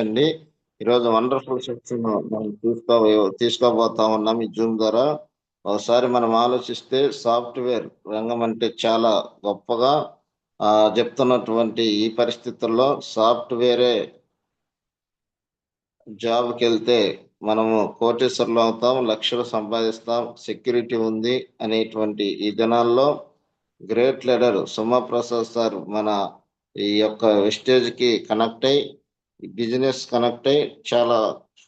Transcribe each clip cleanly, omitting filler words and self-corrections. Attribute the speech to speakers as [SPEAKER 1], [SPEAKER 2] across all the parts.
[SPEAKER 1] అండి. ఈరోజు wonderful section మనం తీసుకోబోతా ఉన్నాం ఈ జూమ్ ద్వారా. ఒకసారి మనం ఆలోచిస్తే సాఫ్ట్‌వేర్ రంగం అంటే చాలా గొప్పగా చెప్తున్నటువంటి ఈ పరిస్థితుల్లో సాఫ్ట్‌వేరే జాబ్‌కెళ్తే మనము కోటీశ్వరులవుతాం, లక్షలు సంపాదిస్తాం, సెక్యూరిటీ ఉంది అనేటువంటి ఈ దినాల్లో గ్రేట్ లీడర్ సుమప్రసాద్ సార్ మన ఈ యొక్క వెస్టేజ్‌కి కనెక్ట్ అయ్యి, బిజినెస్ కనెక్ట్ అయ్యి చాలా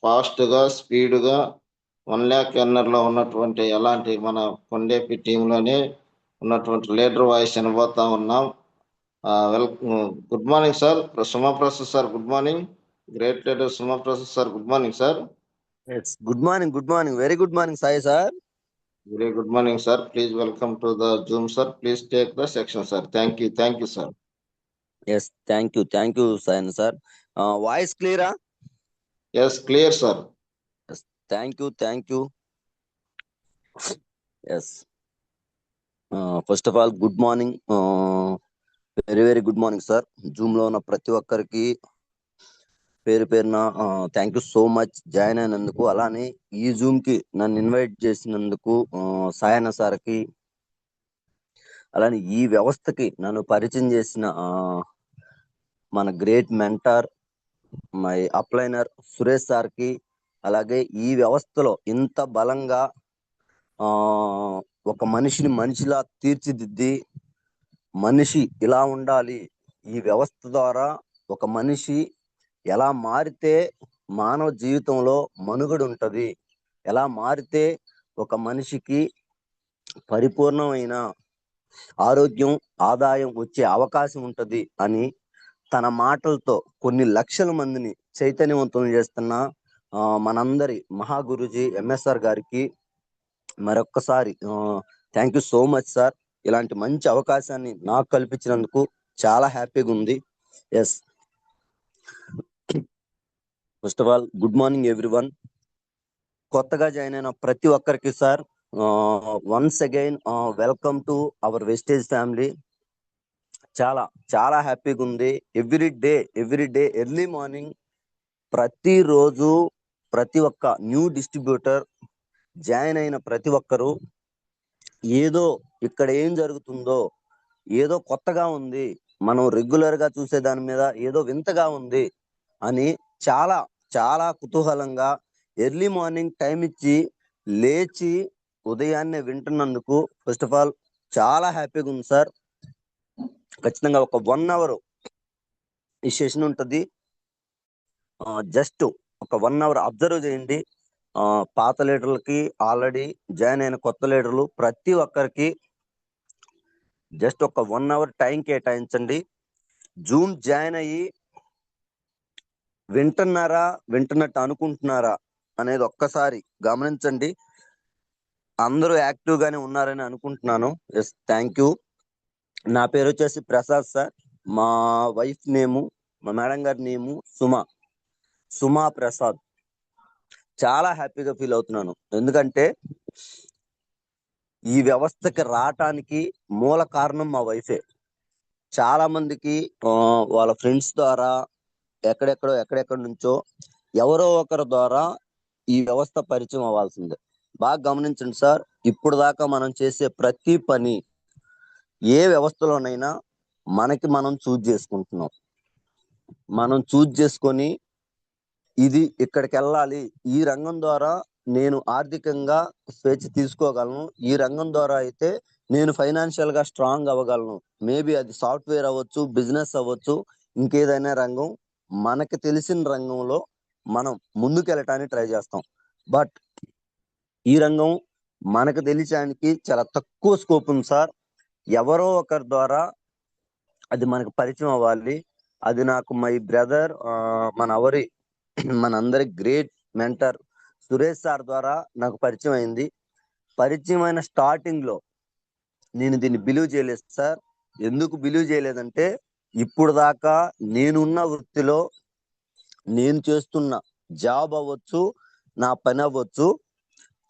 [SPEAKER 1] ఫాస్ట్‌గా, స్పీడ్‌గా 1,00,000 ఎర్నర్‌లో ఉన్నటువంటి ఎలాంటి మన కొండేపి టీమ్‌లోనే ఉన్నటువంటి లీడర్ వాయిస్ వినబోతా ఉన్నాం. Good morning sir. Sumaprasad sir good morning. Great leader Sumaprasad sir good morning sir.
[SPEAKER 2] Yes, good morning, good morning, very good morning, Sai sir.
[SPEAKER 1] Very good morning, sir. Please welcome to the Zoom, sir. Please take the section, sir. Thank you, sir.
[SPEAKER 2] Yes, thank you, Sai sir. Voice clear?
[SPEAKER 1] Yes, clear, sir.
[SPEAKER 2] Yes, thank you. Yes. First of all, good morning. Very good morning, sir. Zoom లో ఉన్న ప్రతి ఒక్కరికి పేరున thank you so much join అయినందుకు. అలానే ఈ Zoom కి నన్ను ఇన్వైట్ చేసినందుకు సాయన్న సార్కి, అలానే ఈ వ్యవస్థకి నన్ను పరిచయం చేసిన మన గ్రేట్ మెంటర్ మై అప్లైనర్ సురేష్ సార్కి, అలాగే ఈ వ్యవస్థలో ఇంత బలంగా ఒక మనిషిని మనిషిలా తీర్చిదిద్ది, మనిషి ఇలా ఉండాలి, ఈ వ్యవస్థ ద్వారా ఒక మనిషి ఎలా మారితే మానవ జీవితంలో మనుగడ ఉంటది, ఎలా మారితే ఒక మనిషికి పరిపూర్ణమైన ఆరోగ్యం, ఆదాయం వచ్చే అవకాశం ఉంటది అని తన మాటలతో కొన్ని లక్షల మందిని చైతన్యవంతం చేస్తున్న మనందరి మహాగురుజీ ఎంఎస్ఆర్ గారికి మరొక్కసారి thank you so much sir. ఇలాంటి మంచి అవకాశాన్ని నాకు కల్పించినందుకు చాలా హ్యాపీగా ఉంది. Yes, first of all good morning everyone. కొత్తగా జాయిన్ అయిన ప్రతి ఒక్కరికి sir once again welcome to our Vestige family. చాలా హ్యాపీగా ఉంది. ఎవ్రీ డే ఎర్లీ మార్నింగ్ ప్రతిరోజు ప్రతి ఒక్క న్యూ డిస్ట్రిబ్యూటర్ జాయిన్ అయిన ప్రతి ఒక్కరు ఏదో ఇక్కడ ఏం జరుగుతుందో, ఏదో కొత్తగా ఉంది, మనం రెగ్యులర్ గా చూసే దాని మీద ఏదో వింతగా ఉంది అని చాలా కుతూహలంగా ఎర్లీ మార్నింగ్ టైం ఇచ్చి లేచి ఉదయాన్నే వింటున్నందుకు ఫస్ట్ ఆఫ్ ఆల్ చాలా హ్యాపీగా ఉంది సార్. ఖచ్చితంగా ఒక 1 hour ఈ సెషన్ ఉంటుంది. జస్ట్ ఒక 1 hour అబ్జర్వ్ చేయండి. పాత లీడర్లకి, ఆల్రెడీ జాయిన్ అయిన కొత్త లీడర్లు ప్రతి ఒక్కరికి జస్ట్ ఒక 1 hour టైం కేటాయించండి. జూమ్ జాయిన్ అయ్యి వింటున్నట్టు అనుకుంటున్నారా అనేది ఒక్కసారి గమనించండి. అందరూ యాక్టివ్ గానే ఉన్నారని అనుకుంటున్నాను. Yes, thank you. నా పేరు వచ్చేసి ప్రసాద్ సార్. మా వైఫ్ నేము, మా మేడం గారి నేము సుమా ప్రసాద్. చాలా హ్యాపీగా ఫీల్ అవుతున్నాను, ఎందుకంటే ఈ వ్యవస్థకి రావటానికి మూల కారణం మా వైఫే. చాలా మందికి వాళ్ళ ఫ్రెండ్స్ ద్వారా ఎక్కడెక్కడి నుంచో ఎవరో ఒకరి ద్వారా ఈ వ్యవస్థ పరిచయం అవ్వాల్సిందే. బాగా గమనించండి సార్, ఇప్పుడు దాకా మనం చేసే ప్రతి పని ఏ వ్యవస్థలోనైనా మనం చూజ్ చేసుకుంటున్నాం. మనం చూజ్ చేసుకొని ఇది ఇక్కడికి వెళ్ళాలి, ఈ రంగం ద్వారా నేను ఆర్థికంగా స్వేచ్ఛ తీసుకోగలను, ఈ రంగం ద్వారా అయితే నేను ఫైనాన్షియల్ గా స్ట్రాంగ్ అవ్వగలను. మేబీ అది సాఫ్ట్వేర్ అవ్వచ్చు, బిజినెస్ అవ్వచ్చు, ఇంకేదైనా రంగం. మనకి తెలిసిన రంగంలో మనం ముందుకెళ్ళటానికి ట్రై చేస్తాం. బట్ ఈ రంగం మనకు తెలియడానికి చాలా తక్కువ స్కోప్ ఉంది సార్. ఎవరో ఒకరి ద్వారా అది మనకు పరిచయం అవ్వాలి. అది నాకు మై బ్రదర్, మనందరి గ్రేట్ మెంటర్ సురేష్ సార్ ద్వారా నాకు పరిచయం అయింది. పరిచయం అయిన స్టార్టింగ్ లో నేను దీన్ని బిలీవ్ చేయలేదు సార్. ఎందుకు బిలీవ్ చేయలేదంటే, ఇప్పుడు దాకా నేనున్న వృత్తిలో నేను చేస్తున్న జాబ్ అవ్వచ్చు, నా పని అవ్వచ్చు,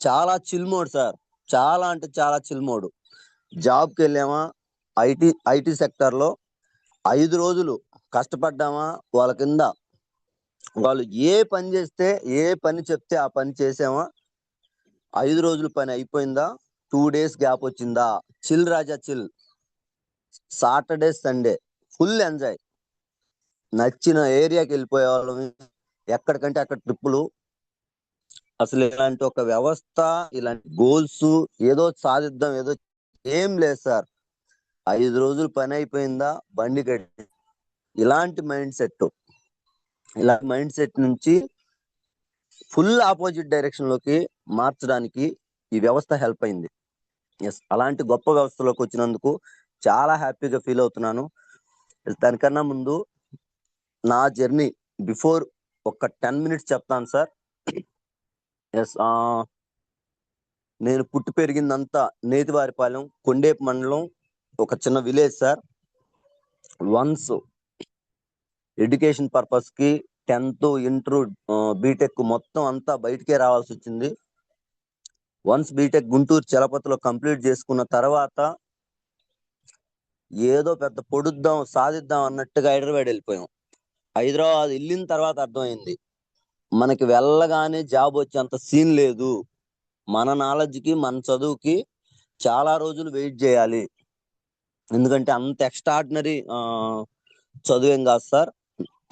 [SPEAKER 2] చాలా చిల్ మోడ్ సార్. చాలా అంటే చాలా చిల్ మోడ్. జాబ్కి వెళ్ళామా, ఐటీ సెక్టర్ లో 5 రోజులు కష్టపడ్డామా, వాళ్ళ కింద వాళ్ళు ఏ పని చేస్తే, ఏ పని చెప్తే ఆ పని చేసామా, 5 రోజుల పని అయిపోయిందా, 2 days గ్యాప్ వచ్చిందా, చిల్ రాజా chill. Saturday Sunday full enjoy. నచ్చిన ఏరియాకి వెళ్ళిపోయే వాళ్ళం, ఎక్కడికంటే అక్కడ ట్రిప్పులు. అసలు ఇలాంటి ఒక వ్యవస్థ, ఇలాంటి గోల్స్, ఏదో సాధిద్దాం ఏదో, ఏం లేదు సార్. 5 రోజులు పని అయిపోయిందా బండి కట్టి. ఇలాంటి మైండ్ సెట్, ఇలాంటి మైండ్ సెట్ నుంచి ఫుల్ ఆపోజిట్ డైరెక్షన్ లోకి మార్చడానికి ఈ వ్యవస్థ హెల్ప్ అయింది. ఎస్, అలాంటి గొప్ప వ్యవస్థలోకి వచ్చినందుకు చాలా హ్యాపీగా ఫీల్ అవుతున్నాను. దానికన్నా ముందు నా జర్నీ బిఫోర్ ఒక 10 minutes చెప్తాను సార్. ఎస్, నేను పుట్టి పెరిగిందంతా నేతివారిపాలెం, కొండేపు మండలం, ఒక చిన్న village sir. Once education purpose కి 10th, ఇంటర్, బీటెక్ మొత్తం అంతా బయటికే రావాల్సి వచ్చింది. వన్స్ బీటెక్ గుంటూరు చలపతిలో కంప్లీట్ చేసుకున్న తర్వాత ఏదో పెద్ద పొడుద్దాం సాధిద్దాం అన్నట్టుగా హైదరాబాద్ వెళ్ళిపోయాం. హైదరాబాద్ వెళ్ళిన తర్వాత అర్థమైంది మనకి వెళ్ళగానే జాబ్ వచ్చేంత సీన్ లేదు. మన నాలెడ్జ్కి, మన చదువుకి చాలా రోజులు వెయిట్ చేయాలి. ఎందుకంటే అంత ఎక్స్ట్రాడినరీ చదువేం కాదు సార్.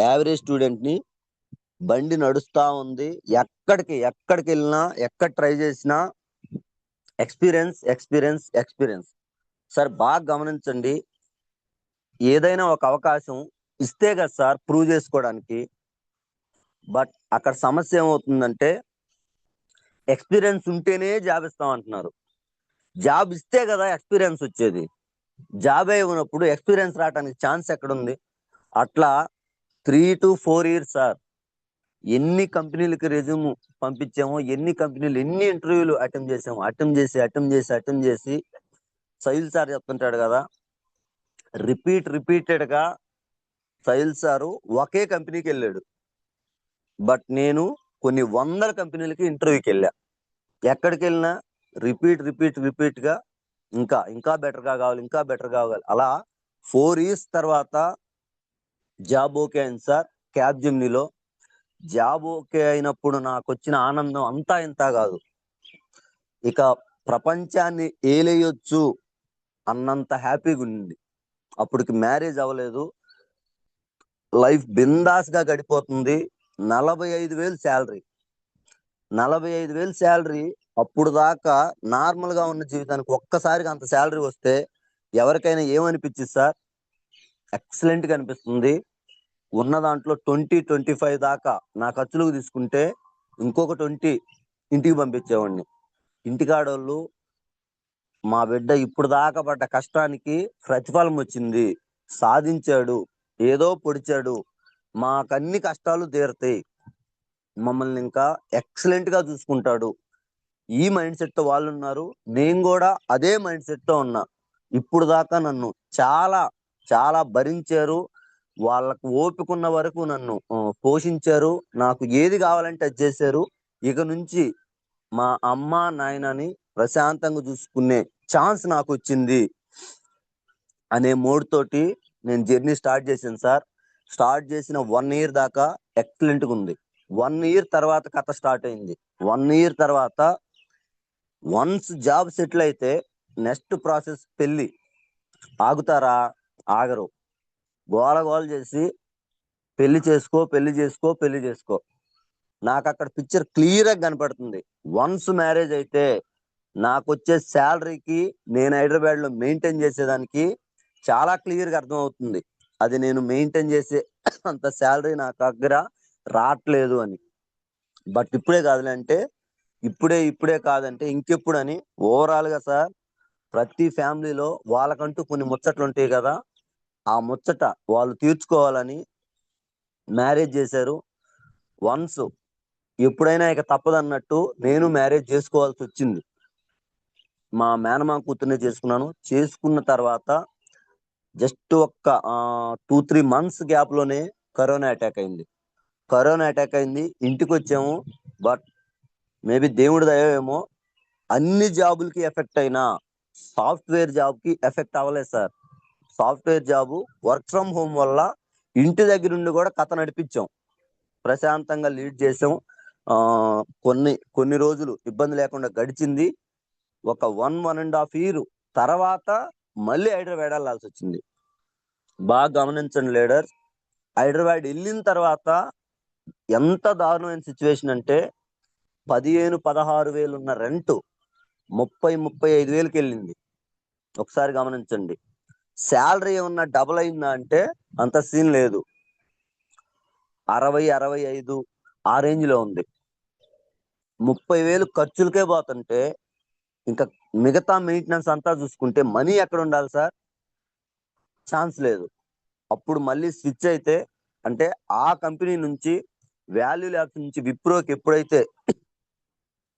[SPEAKER 2] యావరేజ్ స్టూడెంట్ ని, బండి నడుస్తా ఉంది, ఎక్కడికి వెళ్ళినా, ఎక్కడ ట్రై చేసినా ఎక్స్పీరియన్స్ ఎక్స్పీరియన్స్ ఎక్స్పీరియన్స్. సార్ బాగా గమనించండి, ఏదైనా ఒక అవకాశం ఇస్తే కదా సార్ ప్రూవ్ చేసుకోవడానికి. బట్ అక్కడ సమస్య ఏమవుతుందంటే, ఎక్స్పీరియన్స్ ఉంటేనే జాబ్ ఇస్తాం అంటున్నారు. జాబ్ ఇస్తే కదా ఎక్స్పీరియన్స్ వచ్చేది. జాబ్ ఇవ్వనప్పుడు ఎక్స్పీరియన్స్ రావడానికి ఛాన్స్ ఎక్కడుంది? అట్లా 3 to 4 years సార్. ఎన్ని కంపెనీలకి రెజ్యూమ్ పంపించామో, ఎన్ని కంపెనీలు, ఎన్ని ఇంటర్వ్యూలు అటెంప్ట్ చేసి సైల్ సార్ చెప్తుంటాడు కదా, రిపీటెడ్ గా సైల్ సారు ఒకే కంపెనీకి వెళ్ళాడు. బట్ నేను కొన్ని వందల కంపెనీలకి ఇంటర్వ్యూకి వెళ్ళా. ఎక్కడికి వెళ్ళినా రిపీట్ గా ఇంకా బెటర్ గా కావాలి. అలా 4 years తర్వాత జాబ్ ఓకే అయింది సార్. క్యాబ్ జిమ్నీలో జాబ్ ఓకే అయినప్పుడు నాకు వచ్చిన ఆనందం అంతా ఇంత కాదు. ఇక ప్రపంచాన్ని ఏలేయొచ్చు అన్నంత హ్యాపీగా ఉంది. అప్పటికి మ్యారేజ్ అవ్వలేదు, లైఫ్ బిందాస్ గా గడిపోతుంది. 45,000 శాలరీ, 45,000 శాలరీ. అప్పుడు దాకా నార్మల్ గా ఉన్న జీవితానికి ఒక్కసారిగా అంత శాలరీ వస్తే ఎవరికైనా ఏమనిపించింది సార్? ఎక్సలెంట్ గా అనిపిస్తుంది. ఉన్న దాంట్లో 20-25 దాకా నా ఖర్చులకు తీసుకుంటే ఇంకొక 20 ఇంటికి పంపించేవాడిని. ఇంటికాడోళ్ళు, మా బిడ్డ ఇప్పుడు దాకా పడ్డ కష్టానికి ప్రతిఫలం వచ్చింది, సాధించాడు, ఏదో పొడిచాడు, మాకన్ని కష్టాలు తీరతాయి, మమ్మల్ని ఇంకా ఎక్సలెంట్ గా చూసుకుంటాడు, ఈ మైండ్ సెట్ తో వాళ్ళు ఉన్నారు. నేను కూడా అదే మైండ్ సెట్ తో ఉన్నా. ఇప్పుడు దాకా నన్ను చాలా చాలా భరించారు. వాళ్ళకు ఓపిక ఉన్న వరకు నన్ను పోషించారు. నాకు ఏది కావాలంటే అది చేశారు. ఇక నుంచి మా అమ్మ నాయనని ప్రశాంతంగా చూసుకునే ఛాన్స్ నాకు వచ్చింది అనే మోడ్ తోటి నేను జర్నీ స్టార్ట్ చేశాను సార్. స్టార్ట్ చేసిన 1 year దాకా ఎక్సలెంట్ గా ఉంది. 1 year తర్వాత కథ స్టార్ట్ అయింది. 1 year తర్వాత వన్స్ జాబ్ సెటిల్ అయితే నెక్స్ట్ ప్రాసెస్ పెళ్లి. ఆగుతారా? ఆగరు. గోల చేసి పెళ్లి చేసుకో. నాకు అక్కడ పిక్చర్ క్లియర్ గా కనపడుతుంది. వన్స్ మ్యారేజ్ అయితే నాకు వచ్చే శాలరీకి, నేను హైదరాబాద్ లో మెయింటైన్ చేసేదానికి చాలా క్లియర్ గా అర్థం అవుతుంది. అది నేను మెయింటైన్ చేసే అంత శాలరీ నా దగ్గర రావట్లేదు అని. బట్ ఇప్పుడే కాదంటే ఇంకెప్పుడు అని ఓవరాల్ గా సార్, ప్రతి ఫ్యామిలీలో వాళ్ళకంటూ కొన్ని ముచ్చట్లు ఉంటాయి కదా, ఆ ముచ్చట వాళ్ళు తీర్చుకోవాలని మ్యారేజ్ చేశారు. వన్స్ ఎప్పుడైనా ఇక తప్పదన్నట్టు నేను మ్యారేజ్ చేసుకోవాల్సి వచ్చింది. మా మేనమామ కూతుర్నే చేసుకున్నాను. చేసుకున్న తర్వాత జస్ట్ ఒక్క 2-3 months గ్యాప్ లోనే కరోనా అటాక్ అయింది. ఇంటికి వచ్చాము. బట్ మేబీ దేవుడి దయ ఏమో, అన్ని జాబులకి ఎఫెక్ట్ అయినా సాఫ్ట్వేర్ జాబ్ కి ఎఫెక్ట్ అవ్వలేదు sir. Software job work from home వల్ల ఇంటి దగ్గర నుండి కూడా కథ నడిపించాం. ప్రశాంతంగా లీడ్ చేసాం. కొన్ని రోజులు ఇబ్బంది లేకుండా గడిచింది. ఒక 1.5 year తర్వాత మళ్ళీ హైదరాబాద్ వెళ్ళాల్సి వచ్చింది. బాగా గమనించండి లీడర్, హైదరాబాద్ వెళ్ళిన తర్వాత ఎంత దారుణమైన సిచ్యువేషన్ అంటే 15-16 వేలు ఉన్న రెంట్ 30-35 వేలకి వెళ్ళింది. ఒకసారి గమనించండి. శాలరీ ఏమన్నా డబుల్ అయిందా అంటే అంత సీన్ లేదు. 60-65 ఆ రేంజ్ లో ఉంది. 30,000 ఖర్చులకే పోతుంటే ఇంకా మిగతా మెయింటెనెన్స్ అంతా చూసుకుంటే మనీ ఎక్కడ ఉండాలి సార్? ఛాన్స్ లేదు. అప్పుడు మళ్ళీ స్విచ్ అయితే అంటే ఆ కంపెనీ నుంచి వాల్యూ ల్యాబ్స్ నుంచి విప్రోకి ఎప్పుడైతే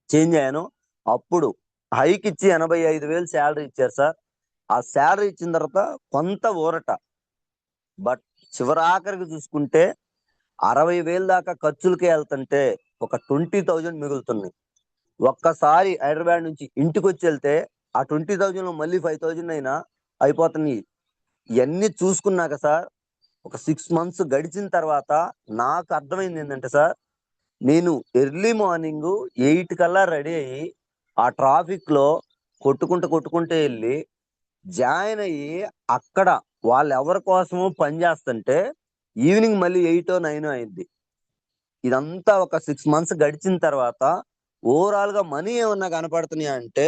[SPEAKER 2] చేంజ్ అయ్యానో అప్పుడు హైక్ ఇచ్చి 85,000 శాలరీ ఇచ్చారు సార్. ఆ శాలరీ ఇచ్చిన తర్వాత కొంత ఊరట, బట్ చివరాఖరికి చూసుకుంటే 60,000 దాకా ఖర్చులకే వెళ్తుంటే ఒక 20,000 మిగులుతుంది. ఒక్కసారి హైదరాబాద్ నుంచి ఇంటికి వచ్చి వెళ్తే ఆ 20,000 లో మళ్ళీ 5,000 అయినా అయిపోతున్నాయి. ఇవన్నీ చూసుకున్నాక సార్ ఒక 6 months గడిచిన తర్వాత నాకు అర్థమైంది ఏంటంటే సార్, నేను ఎర్లీ మార్నింగ్ 8 కల్లా రెడీ అయ్యి ఆ ట్రాఫిక్ లో కొట్టుకుంటూ వెళ్ళి జాయిన్ అయ్యి అక్కడ వాళ్ళు ఎవరి కోసమో పని చేస్తుంటే ఈవినింగ్ మళ్ళీ 8-9 అయింది. ఇదంతా ఒక 6 months గడిచిన తర్వాత ఓవరాల్ గా మనీ ఏమన్నా కనపడుతున్నాయా అంటే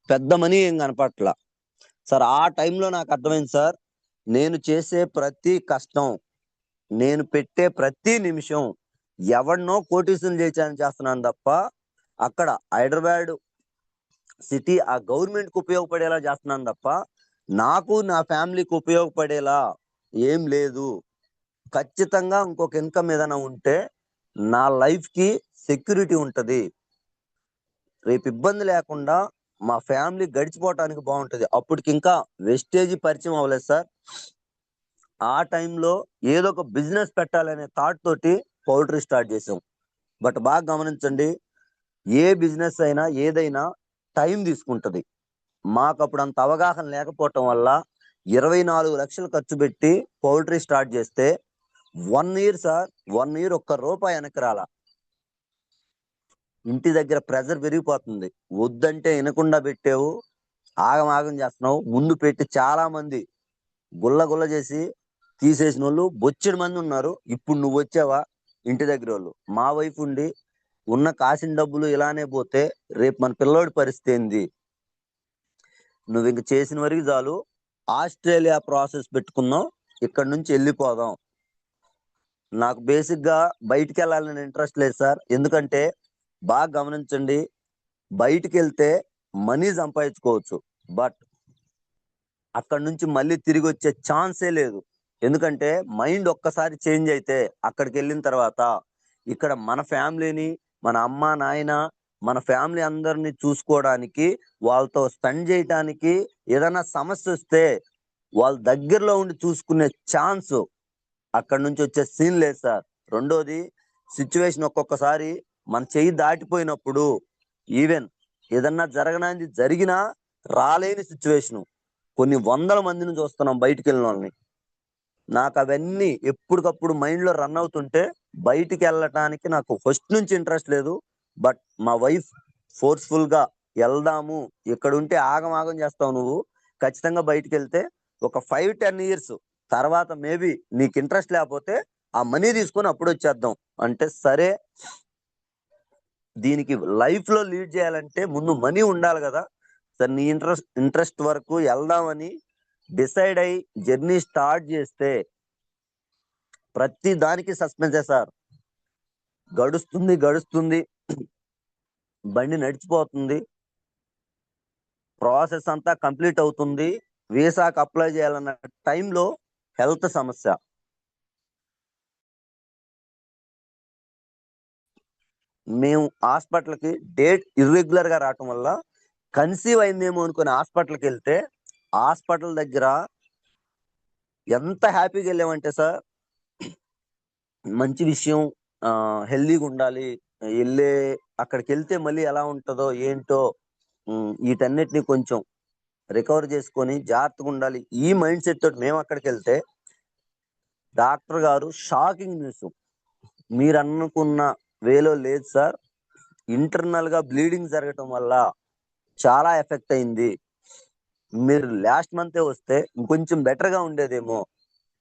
[SPEAKER 2] పెద్ద మనీ ఏం కనపడట్లా సార్. ఆ టైంలో నాకు అర్థమైంది సార్, నేను చేసే ప్రతి కష్టం, నేను పెట్టే ప్రతి నిమిషం ఎవరినో కోటీసులు చేస్తున్నాను తప్ప అక్కడ హైదరాబాద్ సిటీ ఆ గవర్నమెంట్ కు ఉపయోగపడేలా చేస్తున్నాను తప్ప నాకు నా ఫ్యామిలీకి ఉపయోగపడేలా ఏం లేదు. ఖచ్చితంగా ఇంకొక ఇన్కమ్ ఏదైనా ఉంటే నా లైఫ్ కి సెక్యూరిటీ ఉంటది, రేపు ఇబ్బంది లేకుండా మా ఫ్యామిలీ గడిచిపోవటానికి బాగుంటది. అప్పటికి ఇంకా వెస్టేజ్ పరిచయం అవ్వలేదు సార్. ఆ టైంలో ఏదో ఒక బిజినెస్ పెట్టాలనే థాట్ తోటి పౌల్ట్రీ స్టార్ట్ చేసాం. బట్ బాగా గమనించండి, ఏ బిజినెస్ అయినా ఏదైనా టైం తీసుకుంటది. మాకు అప్పుడు అంత అవగాహన లేకపోవటం వల్ల 24 లక్షలు ఖర్చు పెట్టి పౌల్ట్రీ స్టార్ట్ చేస్తే 1 year సార్, 1 year ఒక్క రూపాయి వెనక్కి రాలా. ఇంటి దగ్గర ప్రెజర్ పెరిగిపోతుంది. వద్దంటే వినకుండా పెట్టావు, ఆగం చేస్తున్నావు. ముందు పెట్టి చాలా మంది గుల్ల చేసి తీసేసిన వాళ్ళు బొచ్చెడు మంది ఉన్నారు. ఇప్పుడు నువ్వు వచ్చావా ఇంటి దగ్గర వాళ్ళు. మా వైపు ఉండి ఉన్న కాసిన డబ్బులు ఇలానే పోతే రేపు మన పిల్లోడి పరిస్థితి ఏంది? నువ్వు ఇంక చేసిన వరకు చాలు, ఆస్ట్రేలియా ప్రాసెస్ పెట్టుకుందాం, ఇక్కడ నుంచి వెళ్ళిపోదాం. నాకు బేసిక్ గా బయటికి వెళ్ళాలని ఇంట్రెస్ట్ లేదు సార్. ఎందుకంటే బాగా గమనించండి, బయటికి వెళ్తే మనీ సంపాదించుకోవచ్చు, బట్ అక్కడ నుంచి మళ్ళీ తిరిగి వచ్చే ఛాన్సే లేదు. ఎందుకంటే మైండ్ ఒక్కసారి చేంజ్ అయితే అక్కడికి వెళ్ళిన తర్వాత ఇక్కడ మన ఫ్యామిలీని, మన అమ్మ నాయన, మన ఫ్యామిలీ అందరినీ చూసుకోవడానికి, వాళ్ళతో స్పెండ్ చేయడానికి, ఏదైనా సమస్య వస్తే వాళ్ళ దగ్గరలో ఉండి చూసుకునే ఛాన్స్ అక్కడ నుంచి వచ్చే సీన్ లేదు సార్. రెండోది, సిచ్యువేషన్ ఒక్కొక్కసారి మన చెయ్యి దాటిపోయినప్పుడు ఈవెన్ ఏదన్నా జరిగినా రాలేని సిచ్యువేషన్ కొన్ని 100 మందిని చూస్తున్నాం బయటికి వెళ్ళిన వాళ్ళని. నాకు అవన్నీ ఎప్పటికప్పుడు మైండ్ లో రన్ అవుతుంటే బయటికి వెళ్ళటానికి నాకు ఫస్ట్ నుంచి ఇంట్రెస్ట్ లేదు. బట్ మా వైఫ్ ఫోర్స్ఫుల్ గా వెళ్దాము, ఇక్కడ ఉంటే ఆగం చేస్తావు నువ్వు, ఖచ్చితంగా బయటికి వెళ్తే ఒక 5-10 years తర్వాత మేబీ నీకు ఇంట్రెస్ట్ లేకపోతే ఆ మనీ తీసుకొని అప్పుడు వచ్చేద్దాం అంటే, సరే దీనికి లైఫ్ లో లీడ్ చేయాలంటే ముందు మనీ ఉండాలి కదా సార్. నీ ఇంట్రెస్ట్ వరకు వెళ్దామని డిసైడ్ అయి జర్నీ స్టార్ట్ చేస్తే ప్రతి దానికి సస్పెన్సే సార్. గడుస్తుంది, బండి నడిచిపోతుంది, ప్రాసెస్ అంతా కంప్లీట్ అవుతుంది, వీసాకి అప్లై చేయాలన్న టైంలో హెల్త్ సమస్య. మేము హాస్పిటల్కి డేట్ ఇర్రెగ్యులర్ గా రావటం వల్ల కన్సీవ్ అయిందేమో అనుకుని హాస్పిటల్కి వెళ్తే హాస్పిటల్ దగ్గర ఎంత హ్యాపీగా వెళ్ళామంటే సార్, మంచి విషయం, హెల్దీగా ఉండాలి, వెళ్ళే అక్కడికి వెళ్తే మళ్ళీ ఎలా ఉంటుందో ఏంటో, వీటన్నిటిని కొంచెం రికవర్ చేసుకొని జాగ్రత్తగా ఉండాలి, ఈ మైండ్ సెట్ తోటి మేము అక్కడికి వెళ్తే డాక్టర్ గారు షాకింగ్ న్యూస్, మీరు అనుకున్న వేలో లేదు సార్. ఇంటర్నల్ గా బ్లీడింగ్ జరగటం వల్ల చాలా ఎఫెక్ట్ అయింది. మీరు లాస్ట్ మంతే వస్తే ఇంకొంచెం బెటర్ గా ఉండేదేమో.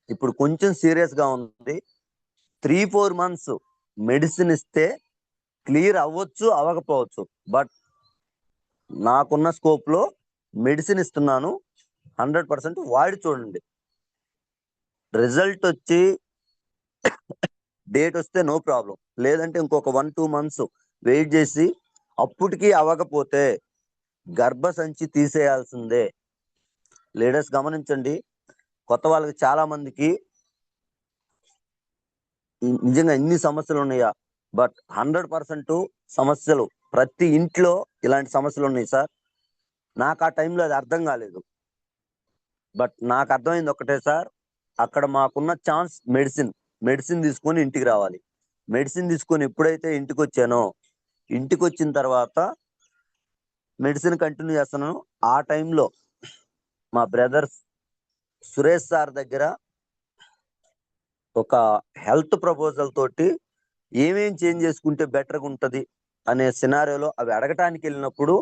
[SPEAKER 2] ఇప్పుడు కొంచెం సీరియస్ గా ఉంది. 3-4 మంత్స్ మెడిసిన్ ఇస్తే క్లియర్ అవ్వచ్చు, అవ్వకపోవచ్చు. బట్ నాకున్న స్కోప్ లో మెడిసిన్ ఇస్తున్నాను. 100% వాడి చూడండి. రిజల్ట్ వచ్చి డేట్ వస్తే నో ప్రాబ్లం. లేదంటే ఇంకొక 1-2 మంత్స్ వెయిట్ చేసి అప్పటికి అవ్వకపోతే గర్భసంచి తీసేయాల్సిందే. లేడీస్ గమనించండి, కొత్త వాళ్ళకి చాలా మందికి నిజంగా ఇన్ని సమస్యలు ఉన్నాయా? బట్ 100% సమస్యలు ప్రతి ఇంట్లో ఇలాంటి సమస్యలు ఉన్నాయి సార్. నాకు ఆ టైంలో అది అర్థం కాలేదు. బట్ నాకు అర్థమైంది ఒకటే సార్, అక్కడ మాకున్న ఛాన్స్ మెడిసిన్ తీసుకొని ఇంటికి రావాలి. మెడిసిన్ తీసుకొని ఎప్పుడైతే ఇంటికి వచ్చానో, ఇంటికి వచ్చిన తర్వాత మెడిసిన్ కంటిన్యూ చేస్తున్నాను. ఆ టైంలో మా బ్రదర్ సురేష్ సార్ దగ్గర ఒక హెల్త్ ప్రపోజల్ తోటి ఏమేం చేంజ్ చేసుకుంటే బెటర్గా ఉంటది అనే సినారియోలో అవి అడగటానికి వెళ్ళినప్పుడు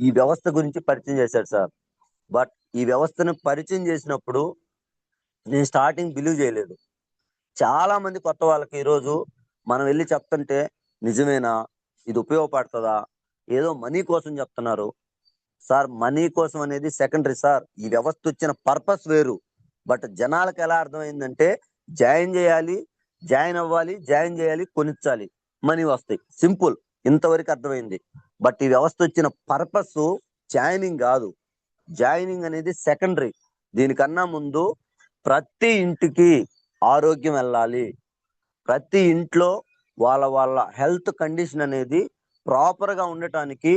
[SPEAKER 2] ఈ వ్యవస్థ గురించి పరిచయం చేశాడు సార్. బట్ ఈ వ్యవస్థను పరిచయం చేసినప్పుడు నేను స్టార్టింగ్ బిలీవ్ చేయలేదు. చాలా మంది కొత్త వాళ్ళకి ఈరోజు మనం వెళ్ళి చెప్తుంటే నిజమేనా, ఇది ఉపయోగపడుతుందా, ఏదో మనీ కోసం చెప్తున్నారు సార్. మనీ కోసం అనేది సెకండరీ సార్. ఈ వ్యవస్థ వచ్చిన పర్పస్ వేరు. బట్ జనాలకు ఎలా అర్థమైందంటే జాయిన్ చేయాలి, జాయిన్ అవ్వాలి, జాయిన్ చేయాలి, కొనిచ్చాలి, మనీ వస్తాయి, సింపుల్. ఇంతవరకు అర్థమైంది. బట్ ఈ వ్యవస్థ వచ్చిన పర్పస్ జాయినింగ్ కాదు. జాయినింగ్ అనేది సెకండరీ. దీనికన్నా ముందు ప్రతి ఇంటికి ఆరోగ్యం వెళ్ళాలి. ప్రతి ఇంట్లో వాళ్ళ వాళ్ళ హెల్త్ కండిషన్ అనేది ప్రాపర్ గా ఉండటానికి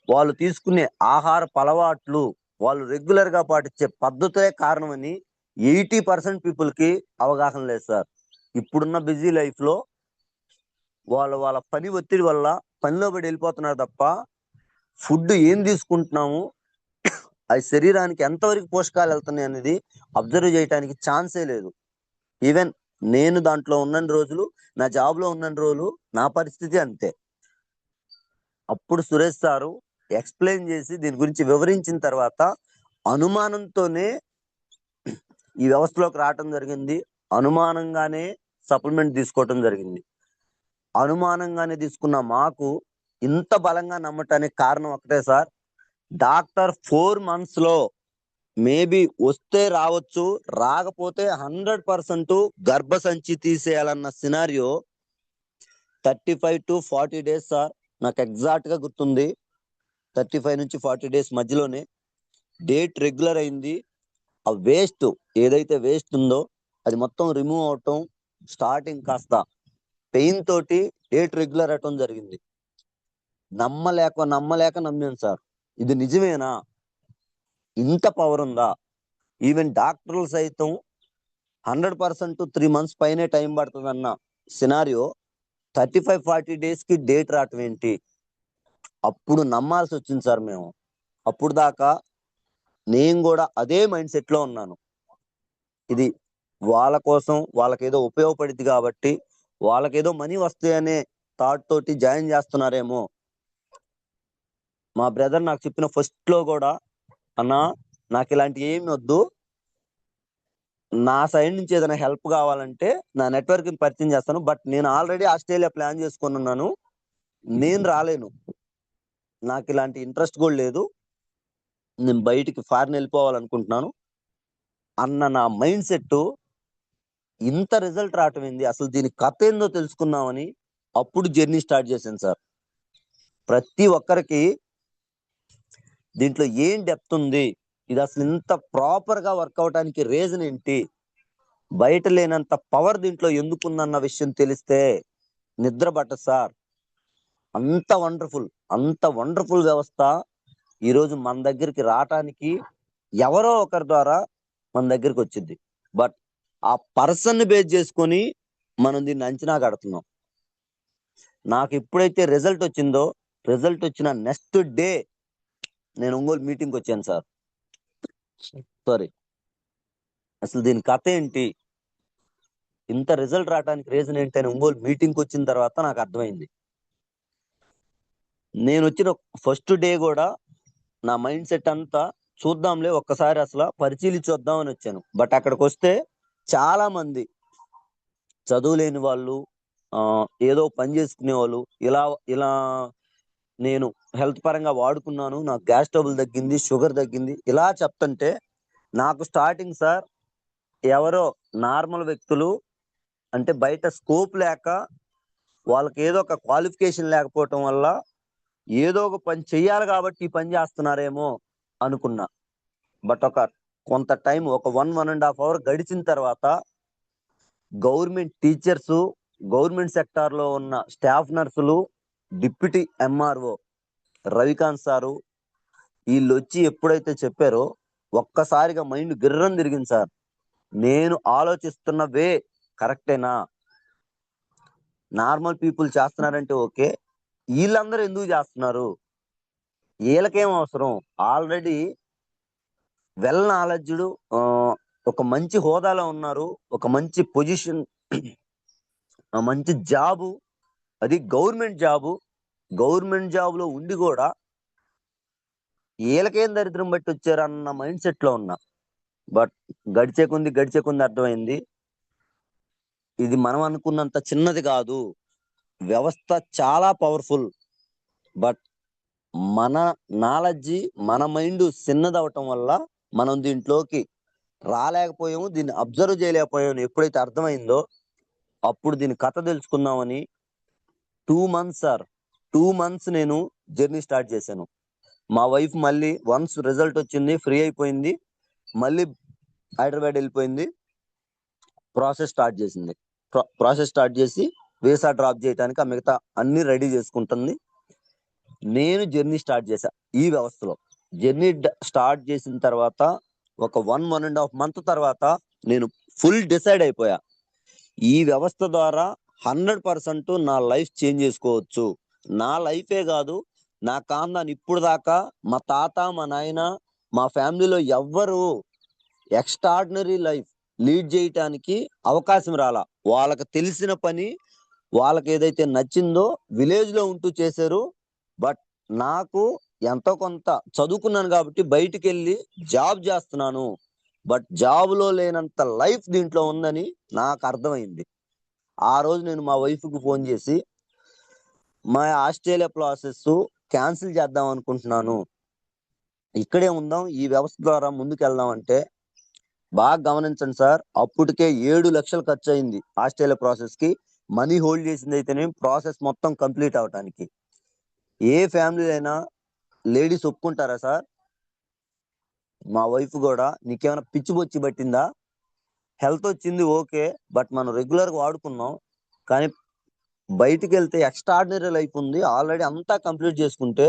[SPEAKER 2] వాళ్ళు తీసుకునే ఆహారపు అలవాట్లు, వాళ్ళు రెగ్యులర్ గా పాటించే పద్ధతే కారణమని 80% పీపుల్ కి అవగాహన లేదు సార్. ఇప్పుడున్న బిజీ లైఫ్ లో వాళ్ళ వాళ్ళ పని ఒత్తిడి వల్ల పనిలో పడి వెళ్ళిపోతున్నారు తప్ప ఫుడ్ ఏం తీసుకుంటున్నాము, అది శరీరానికి ఎంతవరకు పోషకాలు వెళ్తున్నాయి అనేది అబ్జర్వ్ చేయడానికి ఛాన్సే లేదు. ఈవెన్ నేను దాంట్లో ఉన్న రోజులు, నా జాబ్ లో ఉన్న రోజులు నా పరిస్థితి అంతే. అప్పుడు సురేష్ సారు ఎక్స్ప్లెయిన్ చేసి దీని గురించి వివరించిన తర్వాత అనుమానంతోనే ఈ వ్యవస్థలోకి రావటం జరిగింది. అనుమానంగానే సప్లిమెంట్ తీసుకోవటం జరిగింది. అనుమానంగానే తీసుకున్న మాకు ఇంత బలంగా నమ్మటానికి కారణం ఒకటే సార్. డాక్టర్ 4 months లో మేబీ వస్తే రావచ్చు, రాకపోతే 100% గర్భసంచి తీసేయాలన్న సినారియో 35 to 40 days సార్. నాకు ఎగ్జాక్ట్ గా గుర్తుంది. 35 నుంచి 40 days మధ్యలోనే డేట్ రెగ్యులర్ అయింది. ఆ వేస్ట్ ఏదైతే వేస్ట్ ఉందో అది మొత్తం రిమూవ్ అవటం, స్టార్టింగ్ కాస్త పెయిన్ తోటి డేట్ రెగ్యులర్ అవటం జరిగింది. నమ్మలేక నమ్మాను సార్. ఇది నిజమేనా, ఇంత పవర్ ఉందా? ఈవెన్ డాక్టర్లు సైతం 100% 3 months పైనే టైం పడుతుంది అన్న సినారియో 35-40 days కి డేట్ రావటం ఏంటి? అప్పుడు నమ్మాల్సి వచ్చింది సార్ మేము. అప్పుడు దాకా నేను కూడా అదే మైండ్ సెట్ లో ఉన్నాను. ఇది వాళ్ళ కోసం, వాళ్ళకేదో ఉపయోగపడింది కాబట్టి, వాళ్ళకేదో మనీ వస్తాయనే థాట్ తోటి జాయిన్ చేస్తున్నారేమో. మా బ్రదర్ నాకు చెప్పిన ఫస్ట్ లో కూడా, అన్నా నాకు ఇలాంటి ఏమి వద్దు, నా సైడ్ నుంచి ఏదైనా హెల్ప్ కావాలంటే నా నెట్వర్క్ పరిచయం చేస్తాను. బట్ నేను ఆల్రెడీ ఆస్ట్రేలియా ప్లాన్ చేసుకొని ఉన్నాను, నేను రాలేను, నాకు ఇలాంటి ఇంట్రెస్ట్ కూడా లేదు, నేను బయటికి ఫారిన్ వెళ్ళిపోవాలనుకుంటున్నాను అన్న నా మైండ్ సెట్ ఇంత రిజల్ట్ రావటం ఏంది, అసలు దీని కథ ఏందో తెలుసుకుందామని అప్పుడు జర్నీ స్టార్ట్ చేశాను సార్. ప్రతి ఒక్కరికి దీంట్లో ఏం డెప్త్ ఉంది, ఇది అసలు ఇంత ప్రాపర్ గా వర్క్ అవడానికి రీజన్ ఏంటి, బయట లేనంత పవర్ దీంట్లో ఎందుకుందన్న విషయం తెలిస్తే నిద్ర పట్టదు సార్. అంత వండర్ఫుల్ వ్యవస్థ ఈరోజు మన దగ్గరికి రావటానికి ఎవరో ఒకరి ద్వారా మన దగ్గరికి వచ్చింది. బట్ ఆ పర్సన్ ని బేస్ చేసుకొని మనం దీన్ని అంచనా కడుతున్నాం. నాకు ఎప్పుడైతే రిజల్ట్ వచ్చిందో, రిజల్ట్ వచ్చిన నెక్స్ట్ డే నేను ఒంగోలు మీటింగ్కి వచ్చాను సార్. సారీ, అసలు దీని కథ ఏంటి, ఇంత రిజల్ట్ రావడానికి రీజన్ ఏంటని ఒంగోలు మీటింగ్కి వచ్చిన తర్వాత నాకు అర్థమైంది. నేను వచ్చిన ఫస్ట్ డే కూడా నా మైండ్ సెట్ అంతా చూద్దాంలే ఒక్కసారి అసలు పరిశీలించి చూద్దామని వచ్చాను. బట్ అక్కడికి వస్తే చాలా మంది చదువు లేని వాళ్ళు, ఏదో పని చేసుకునే వాళ్ళు, ఇలా ఇలా నేను హెల్త్ పరంగా వాడుకున్నాను, నాకు గ్యాస్ ట్రబుల్ తగ్గింది, షుగర్ తగ్గింది, ఇలా చెప్తుంటే నాకు స్టార్టింగ్ సార్ ఎవరో నార్మల్ వ్యక్తులు, అంటే బయట స్కోప్ లేక వాళ్ళకి ఏదో ఒక క్వాలిఫికేషన్ లేకపోవటం వల్ల ఏదో ఒక పని చెయ్యాలి కాబట్టి ఈ పని చేస్తున్నారేమో అనుకున్నా. బట్ కొంత టైం, ఒక 1.5 అవర్ గడిచిన తర్వాత గవర్నమెంట్ టీచర్స్, గవర్నమెంట్ సెక్టార్ లో ఉన్న స్టాఫ్ నర్సులు, డిప్యూటీ ఎంఆర్ఓ రవికాంత్ సారు వీళ్ళు వచ్చి ఎప్పుడైతే చెప్పారో ఒక్కసారిగా మైండ్ గిర్రం తిరిగింది సార్. నేను ఆలోచిస్తున్న వే కరెక్టేనా? నార్మల్ పీపుల్ చేస్తున్నారంటే ఓకే, వీళ్ళందరూ ఎందుకు చేస్తున్నారు? వీళ్ళకేం అవసరం? ఆల్రెడీ వెల్ నాలెడ్జ్డ్, ఒక మంచి హోదాలో ఉన్నారు, ఒక మంచి పొజిషన్, మంచి జాబు, అది గవర్నమెంట్ జాబు. గవర్నమెంట్ జాబ్ లో ఉండి కూడా వీళ్ళకేం దరిద్రం బట్టి వచ్చారు అన్న మైండ్ సెట్ లో ఉన్నా. బట్ గడిచే కొంది అర్థమైంది, ఇది మనం అనుకున్నంత చిన్నది కాదు, వ్యవస్థ చాలా పవర్ఫుల్. బట్ మన నాలెడ్జి, మన మైండ్ చిన్నదవటం వల్ల మనం దీంట్లోకి రాలేకపోయాము, దీన్ని అబ్జర్వ్ చేయలేకపోయాము. ఎప్పుడైతే అర్థమైందో అప్పుడు దీని కథ తెలుసుకుందామని 2 months సార్, 2 months నేను జర్నీ స్టార్ట్ చేశాను. మా వైఫ్ మళ్ళీ వన్స్ రిజల్ట్ వచ్చింది, ఫ్రీ అయిపోయింది, మళ్ళీ హైదరాబాద్ వెళ్ళిపోయింది, ప్రాసెస్ స్టార్ట్ చేసి వీసా డ్రాప్ చేయడానికి ఆ మిగతా అన్ని రెడీ చేసుకుంటుంది. నేను జర్నీ స్టార్ట్ చేశా ఈ వ్యవస్థలో. జర్నీ స్టార్ట్ చేసిన తర్వాత ఒక 1.5 month తర్వాత నేను ఫుల్ డిసైడ్ అయిపోయా, ఈ వ్యవస్థ ద్వారా 100% నా లైఫ్ చేంజ్ చేసుకోవచ్చు. నా లైఫే కాదు, నా కాందాన్ని ఇప్పుడు దాకా మా తాత, మా నాయన, మా ఫ్యామిలీలో ఎవ్వరు ఎక్స్ట్రాడినరీ లైఫ్ లీడ్ చేయటానికి అవకాశం రాలా. వాళ్ళకి తెలిసిన పని, వాళ్ళకి ఏదైతే నచ్చిందో విలేజ్ లో ఉంటూ చేశారు. బట్ నాకు ఎంతో కొంత చదువుకున్నాను కాబట్టి బయటికి వెళ్ళి జాబ్ చేస్తున్నాను. బట్ జాబ్ లో లేనంత లైఫ్ దీంట్లో ఉందని నాకు అర్థమైంది. ఆ రోజు నేను మా వైఫ్ కు ఫోన్ చేసి, మా ఆస్ట్రేలియా ప్రాసెస్ క్యాన్సిల్ చేద్దాం అనుకుంటున్నాను, ఇక్కడే ఉందాం, ఈ వ్యవస్థ ద్వారా ముందుకు వెళ్దాం అంటే, బాగా గమనించండి సార్, అప్పటికే 7 లక్షలు ఖర్చు అయింది ఆస్ట్రేలియా ప్రాసెస్ కి. మనీ హోల్డ్ చేసింది అయితేనే ప్రాసెస్ మొత్తం కంప్లీట్ అవటానికి. ఏ ఫ్యామిలీ అయినా లేడీస్ ఒప్పుకుంటారా సార్? మా వైఫ్ కూడా, నీకేమైనా పిచ్చి బొచ్చి పట్టిందా? హెల్త్ వచ్చింది ఓకే, బట్ మనం రెగ్యులర్ గా వాడుకున్నాం, కానీ బయటికి వెళ్తే ఎక్స్ట్రాడినరీ లైఫ్ ఉంది, ఆల్రెడీ అంతా కంప్లీట్ చేసుకుంటే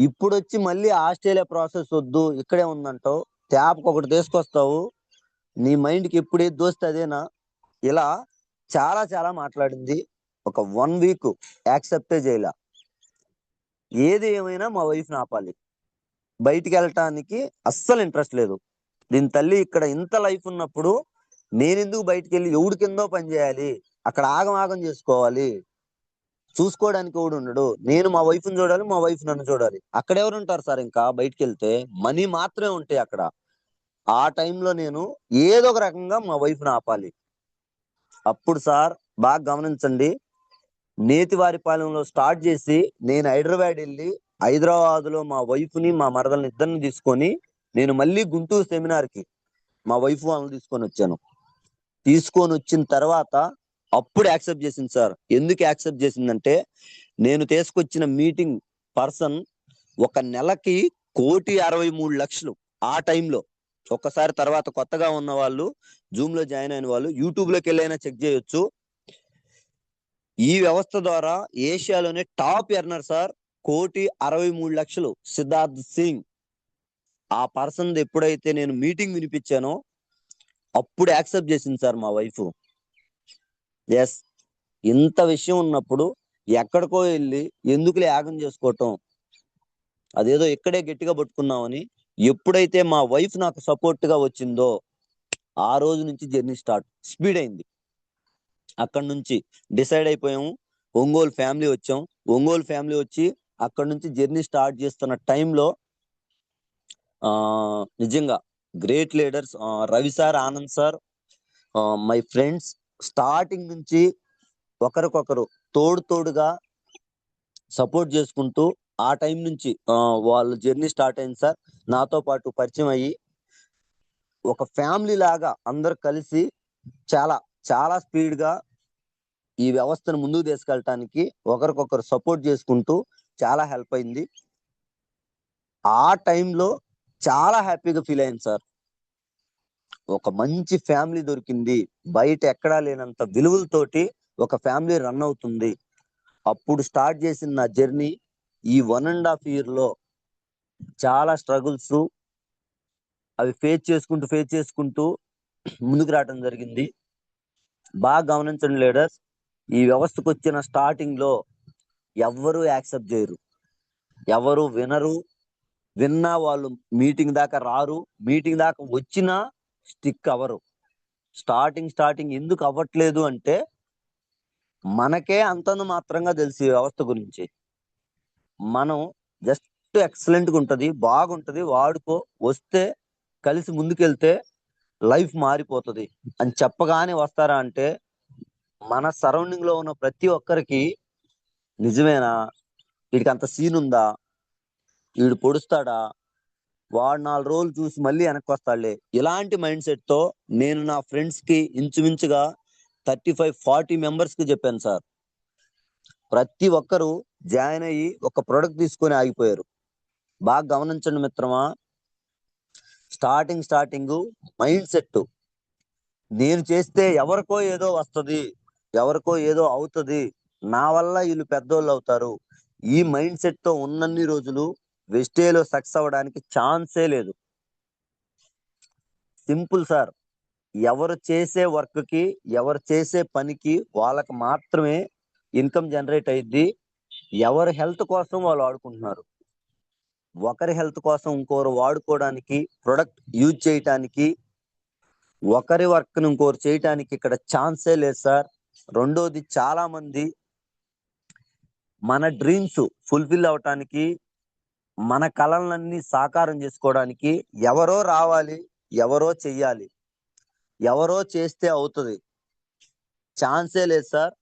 [SPEAKER 2] ఇప్పుడు వచ్చి మళ్ళీ ఆస్ట్రేలియా ప్రాసెస్ వద్దు, ఇక్కడే ఉందంటావు, ట్యాప్కి ఒకటి తీసుకొస్తావు, నీ మైండ్కి ఎప్పుడు ఏది దోస్తే అదేనా? ఇలా చాలా చాలా మాట్లాడింది. ఒక 1 week యాక్సెప్టే చేయలే. ఏది ఏమైనా మా వైఫ్ని ఆపాలి, బయటికి వెళ్ళటానికి అస్సలు ఇంట్రెస్ట్ లేదు. దీని తల్లి ఇక్కడ ఇంత లైఫ్ ఉన్నప్పుడు నేను ఎందుకు బయటికి వెళ్ళి ఎవడి కిందో పని చేయాలి? అక్కడ ఆగం చేసుకోవాలి, చూసుకోవడానికి ఎవడు ఉండడు. నేను మా వైఫ్ని చూడాలి, మా వైఫ్ నన్ను చూడాలి. అక్కడ ఎవరు ఉంటారు సార్? ఇంకా బయటికి వెళ్తే మనీ మాత్రమే ఉంటాయి అక్కడ. ఆ టైంలో నేను ఏదో ఒక రకంగా మా వైఫ్ని ఆపాలి. అప్పుడు సార్ బాగా గమనించండి, నేతివారిపాలెంలో స్టార్ట్ చేసి నేను హైదరాబాద్ వెళ్ళి, హైదరాబాద్ లో మా వైఫ్ ని, మా మరదల్ని ఇద్దరిని తీసుకొని నేను మళ్ళీ గుంటూరు సెమినార్ కి మా వైఫ్ వాళ్ళని తీసుకొని వచ్చిన తర్వాత అప్పుడు యాక్సెప్ట్ చేసింది సార్. ఎందుకు యాక్సెప్ట్ చేసిందంటే, నేను తీసుకొచ్చిన మీటింగ్ పర్సన్ ఒక నెలకి 1,63,00,000 ఆ టైంలో. ఒక్కసారి తర్వాత కొత్తగా ఉన్న వాళ్ళు, జూమ్ లో జాయిన్ అయిన వాళ్ళు యూట్యూబ్ లోకి వెళ్ళైనా చెక్ చేయొచ్చు. ఈ వ్యవస్థ ద్వారా ఏషియాలోనే top earner sir, 1,63,00,000 Siddharth Singh. ఆ పర్సన్ ఎప్పుడైతే నేను మీటింగ్ వినిపించానో అప్పుడు యాక్సెప్ట్ చేసింది సార్ మా వైఫ్. ఎస్, ఇంత విషయం ఉన్నప్పుడు ఎక్కడికో వెళ్ళి ఎందుకులే యాగం చేసుకోవటం, అదేదో ఇక్కడే గట్టిగా పట్టుకున్నామని ఎప్పుడైతే మా వైఫ్ నాకు సపోర్ట్ గా వచ్చిందో ఆ రోజు నుంచి జర్నీ స్పీడ్ అయింది. అక్కడ నుంచి డిసైడ్ అయిపోయాము, ఒంగోలు ఫ్యామిలీ వచ్చాం. ఒంగోలు ఫ్యామిలీ వచ్చి అక్కడ నుంచి జర్నీ స్టార్ట్ చేస్తున్న టైంలో నిజంగా great leaders Ravi sir, Anand sir, my friends starting నుంచి ఒకరికొకరు తోడుగా సపోర్ట్ చేసుకుంటూ ఆ టైం నుంచి వాళ్ళ జర్నీ స్టార్ట్ అయింది సార్. నాతో పాటు పరిచయం అయ్యి ఒక ఫ్యామిలీ లాగా అందరు కలిసి చాలా చాలా స్పీడ్ గా ఈ వ్యవస్థను ముందుకు తీసుకెళ్ళటానికి ఒకరికొకరు సపోర్ట్ చేసుకుంటూ చాలా హెల్ప్ అయింది. ఆ టైంలో చాలా హ్యాపీగా ఫీల్ అయింది సార్. ఒక మంచి ఫ్యామిలీ దొరికింది, బయట ఎక్కడా లేనంత విలువలతోటి ఒక ఫ్యామిలీ రన్ అవుతుంది. అప్పుడు స్టార్ట్ చేసిన నా జర్నీ ఈ 1.5 year లో చాలా స్ట్రగుల్స్ అవి ఫేస్ చేసుకుంటూ ముందుకు రావడం జరిగింది. బాగా గమనించండి లీడర్స్, ఈ వ్యవస్థకు వచ్చిన స్టార్టింగ్ లో ఎవ్వరూ యాక్సెప్ట్ చేయరు, ఎవరు వినరు. విన్నా వాళ్ళు మీటింగ్ దాకా రారు, మీటింగ్ దాకా వచ్చినా స్టిక్ అవ్వరు. స్టార్టింగ్ ఎందుకు అవ్వట్లేదు అంటే మనకే అంతంత మాత్రంగా తెలిసి ఈ వ్యవస్థ గురించి. మనం జస్ట్ ఎక్సలెంట్ గా ఉంటది, బాగుంటది, వాడుకో, వస్తే కలిసి ముందుకెళ్తే లైఫ్ మారిపోతుంది అని చెప్పగానే వస్తారా అంటే మన సరౌండింగ్ లో ఉన్న ప్రతి ఒక్కరికి నిజమేనా, వీడికి అంత సీన్ ఉందా, వీడు పొడుస్తాడా, వాడు 4 రోజులు చూసి మళ్ళీ వెనక్కి వస్తాడులే, ఇలాంటి మైండ్ సెట్ తో నేను నా ఫ్రెండ్స్ కి ఇంచుమించుగా 35-40 మెంబర్స్ కి చెప్పాను సార్. ప్రతి ఒక్కరు జాయిన్ అయ్యి ఒక ప్రొడక్ట్ తీసుకొని ఆగిపోయారు. బాగా గమనించండి మిత్రమా, స్టార్టింగ్ మైండ్ సెట్, నేను చేస్తే ఎవరికో ఏదో వస్తది, ఎవరికో ఏదో అవుతుంది, నా వల్ల వీళ్ళు పెద్దోళ్ళు అవుతారు, ఈ మైండ్ సెట్ తో ఉన్నన్ని రోజులు వెస్టేలో సక్సెస్ అవ్వడానికి ఛాన్సే లేదు. సింపుల్ సార్, ఎవరు చేసే వర్క్ కి, ఎవరు చేసే పనికి వాళ్ళకి మాత్రమే ఇన్కమ్ జనరేట్ అయ్యిద్ది. ఎవరి హెల్త్ కోసం వాళ్ళు వాడుకుంటున్నారు, ఒకరి హెల్త్ కోసం ఇంకోరు వాడుకోవడానికి, ప్రొడక్ట్ యూజ్ చేయటానికి, ఒకరి వర్క్ ను ఇంకోరు చేయటానికి ఇక్కడ ఛాన్సే లేదు సార్. రెండోది, చాలా మంది మన డ్రీమ్స్ ఫుల్ఫిల్ అవటానికి, మన కలలన్నీ సాకారం చేసుకోవడానికి ఎవరో రావాలి, ఎవరో చెయ్యాలి, ఎవరో చేస్తే అవుతుంది, ఛాన్సే లేదు సార్.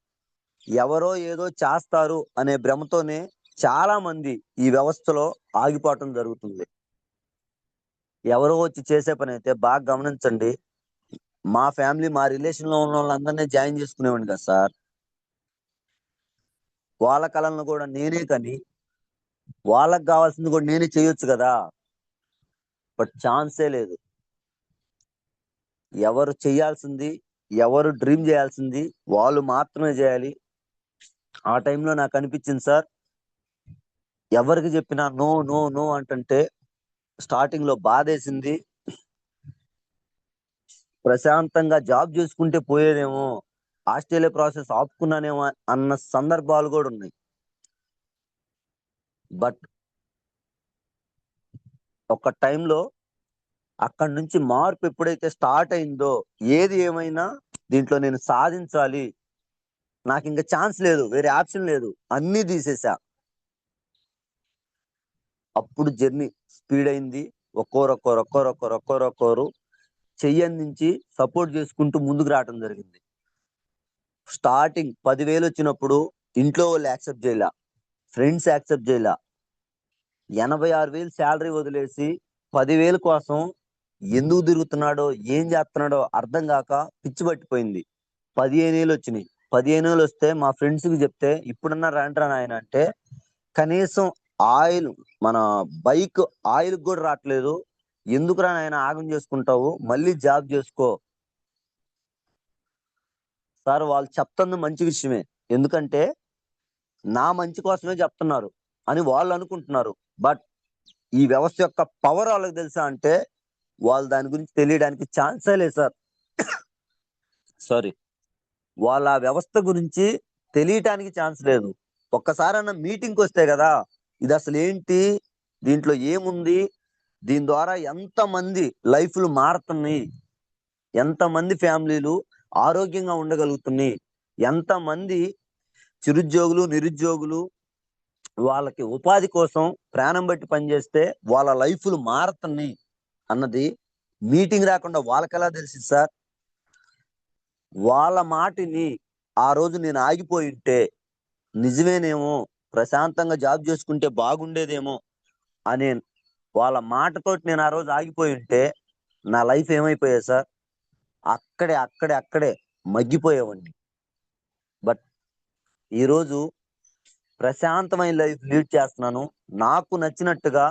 [SPEAKER 2] ఎవరో ఏదో చేస్తారు అనే భ్రమతోనే చాలా మంది ఈ వ్యవస్థలో ఆగిపోవటం జరుగుతుంది. ఎవరో వచ్చి చేసే పని అయితే బాగా గమనించండి, మా ఫ్యామిలీ, మా రిలేషన్ లో ఉన్న వాళ్ళందరినీ జాయిన్ చేసుకునేవాడిని కదా సార్. వాళ్ళ కళలను కూడా నేనే కని వాళ్ళకి కావాల్సింది కూడా నేనే చేయొచ్చు కదా, బట్ ఛాన్సే లేదు. ఎవరు చేయాల్సింది, ఎవరు డ్రీమ్ చేయాల్సింది వాళ్ళు మాత్రమే చేయాలి. ఆ టైంలో నాకు అనిపించింది సార్, ఎవరికి చెప్పినా నో నో నో అంటుంటే స్టార్టింగ్ లో బాధేసింది. ప్రశాంతంగా జాబ్ చేసుకుంటే పోయేదేమో, ఆస్ట్రేలియా ప్రాసెస్ ఆపుకున్నానేమో అన్న సందర్భాలు కూడా ఉన్నాయి. బట్ ఒక టైంలో అక్కడి నుంచి మార్పు ఎప్పుడైతే స్టార్ట్ అయిందో, ఏది ఏమైనా దీంట్లో నేను సాధించాలి, నాకు ఇంకా ఛాన్స్ లేదు, వేరే ఆప్షన్ లేదు, అన్నీ తీసేసా. అప్పుడు జర్నీ స్పీడ్ అయింది. ఒక్కోరు చెయ్యి అందించి సపోర్ట్ చేసుకుంటూ ముందుకు రావటం జరిగింది. స్టార్టింగ్ 10,000 వచ్చినప్పుడు ఇంట్లో వాళ్ళు యాక్సెప్ట్ చేయలే, ఫ్రెండ్స్ యాక్సెప్ట్ చేయలే. 86,000 శాలరీ వదిలేసి 10,000 కోసం ఎందుకు తిరుగుతున్నాడో, ఏం చేస్తున్నాడో అర్థం కాక పిచ్చి పట్టిపోయింది. 15,000 వచ్చినాయి. 15,000 వస్తే మా ఫ్రెండ్స్ కి చెప్తే, ఇప్పుడన్నా రాంట్రా నాయన అంటే, కనీసం ఆయిల్, మన బైక్ ఆయిల్ కూడా రావట్లేదు, ఎందుకురా నాయన ఆగం చేసుకుంటావు, మళ్ళీ జాబ్ చేసుకో. సార్ వాళ్ళు చెప్తుంది మంచి విషయమే, ఎందుకంటే నా మంచి కోసమే చెప్తున్నారు అని వాళ్ళు అనుకుంటున్నారు. బట్ ఈ వ్యవస్థ యొక్క పవర్ వాళ్ళకి తెలుసా అంటే వాళ్ళు దాని గురించి తెలియడానికి ఛాన్సే లేదు సార్. సారీ, వాళ్ళ ఆ వ్యవస్థ గురించి తెలియటానికి ఛాన్స్ లేదు. ఒక్కసారన్నా మీటింగ్కి వస్తే కదా ఇది అసలు ఏంటి, దీంట్లో ఏముంది, దీని ద్వారా ఎంతమంది లైఫ్లు మారుతున్నాయి, ఎంతమంది ఫ్యామిలీలు ఆరోగ్యంగా ఉండగలుగుతున్నాయి, ఎంతమంది చిరుద్యోగులు, నిరుద్యోగులు వాళ్ళకి ఉపాధి కోసం ప్రాణం బట్టి పనిచేస్తే వాళ్ళ లైఫ్లు మారుతున్నాయి అన్నది మీటింగ్ రాకుండా వాళ్ళకెలా తెలిసింది సార్? వాళ్ళ మాటిని ఆ రోజు నేను ఆగిపోయి ఉంటే నిజమేనేమో, ప్రశాంతంగా జాబ్ చేసుకుంటే బాగుండేదేమో అనే వాళ్ళ మాటతోటి నేను ఆ రోజు ఆగిపోయి ఉంటే నా లైఫ్ ఏమైపోయేది సార్? అక్కడే మగ్గిపోయేవాడిని. బట్ ఈరోజు ప్రశాంతమైన లైఫ్ లీడ్ చేస్తున్నాను. నాకు నచ్చినట్టుగా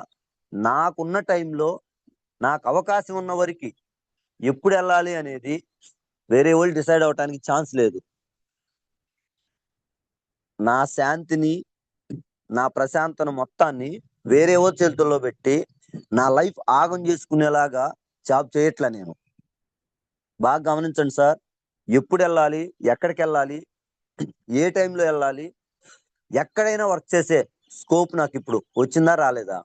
[SPEAKER 2] నాకున్న టైంలో నాకు అవకాశం ఉన్న వరకు ఎప్పుడు వెళ్ళాలి అనేది వేరే వాళ్ళు డిసైడ్ అవటానికి ఛాన్స్ లేదు. నా శాంతిని, నా ప్రశాంతన మొత్తాన్ని వేరే వాళ్ళ చేతుల్లో పెట్టి నా లైఫ్ ఆగం చేసుకునేలాగా జాబ్ చేయట్లా నేను. బాగా గమనించండి సార్. ఎప్పుడు వెళ్ళాలి, ఎక్కడికి వెళ్ళాలి, ఏ టైంలో వెళ్ళాలి, ఎక్కడైనా వర్క్ చేసే స్కోప్ నాకు ఇప్పుడు వచ్చిందా రాలేదా?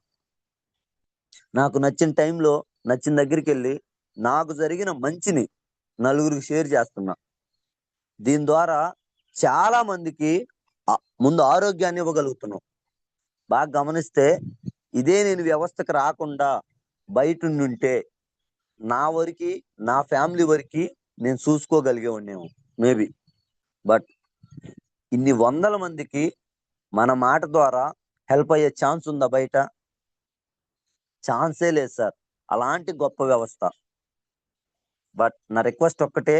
[SPEAKER 2] నాకు నచ్చిన టైంలో నచ్చిన దగ్గరికి వెళ్ళి నాకు జరిగిన మంచిని నలుగురికి షేర్ చేస్తున్నా. దీని ద్వారా చాలా మందికి ముందు ఆరోగ్యాన్ని ఇవ్వగలుగుతున్నాం. బాగా గమనిస్తే ఇదే నేను వ్యవస్థకు రాకుండా బయట ఉంటే నా వరకు, నా ఫ్యామిలీ వరకు నేను చూసుకోగలిగేవాడినేమో మేబీ. బట్ ఇన్ని వందల మందికి మన మాట ద్వారా హెల్ప్ అయ్యే ఛాన్స్ ఉందా బయట? ఛాన్సే లేదు సార్. అలాంటి గొప్ప వ్యవస్థ. బట్ నా రిక్వెస్ట్ ఒక్కటే,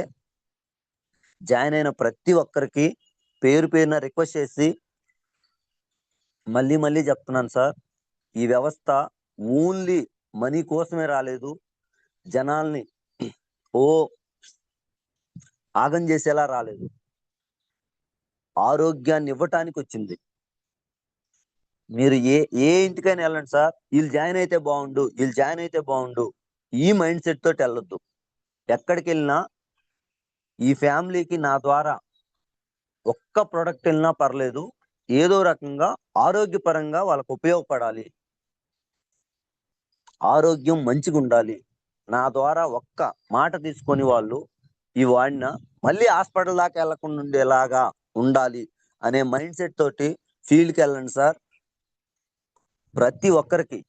[SPEAKER 2] జాయిన్ అయిన ప్రతి ఒక్కరికి పేరు పేరున రిక్వెస్ట్ చేసి మళ్ళీ చెప్తున్నాను సార్, ఈ వ్యవస్థ ఓన్లీ మనీ కోసమే రాలేదు. జనాల్ని ఓ ఆగం చేసేలా రాలేదు. ఆరోగ్యాన్ని ఇవ్వటానికి వచ్చింది. మీరు ఏ ఇంటికైనా వెళ్ళండి సార్, వీళ్ళు జాయిన్ అయితే బాగుండు ఈ మైండ్ సెట్ తోటి వెళ్ళొద్దు. ఎక్కడికి వెళ్ళినా ఈ ఫ్యామిలీకి నా ద్వారా ఒక్క ప్రొడక్ట్ వెళ్ళినా పర్లేదు, ఏదో రకంగా ఆరోగ్యపరంగా వాళ్ళకు ఉపయోగపడాలి, ఆరోగ్యం మంచిగా ఉండాలి, నా ద్వారా ఒక్క మాట తీసుకొని వాళ్ళు ఈ వాడిన మళ్ళీ హాస్పిటల్ దాకా వెళ్లకుండా ఉండేలాగా ఉండాలి అనే మైండ్ సెట్ తోటి ఫీల్డ్కి వెళ్ళండి సార్. ప్రతి ఒక్కరికి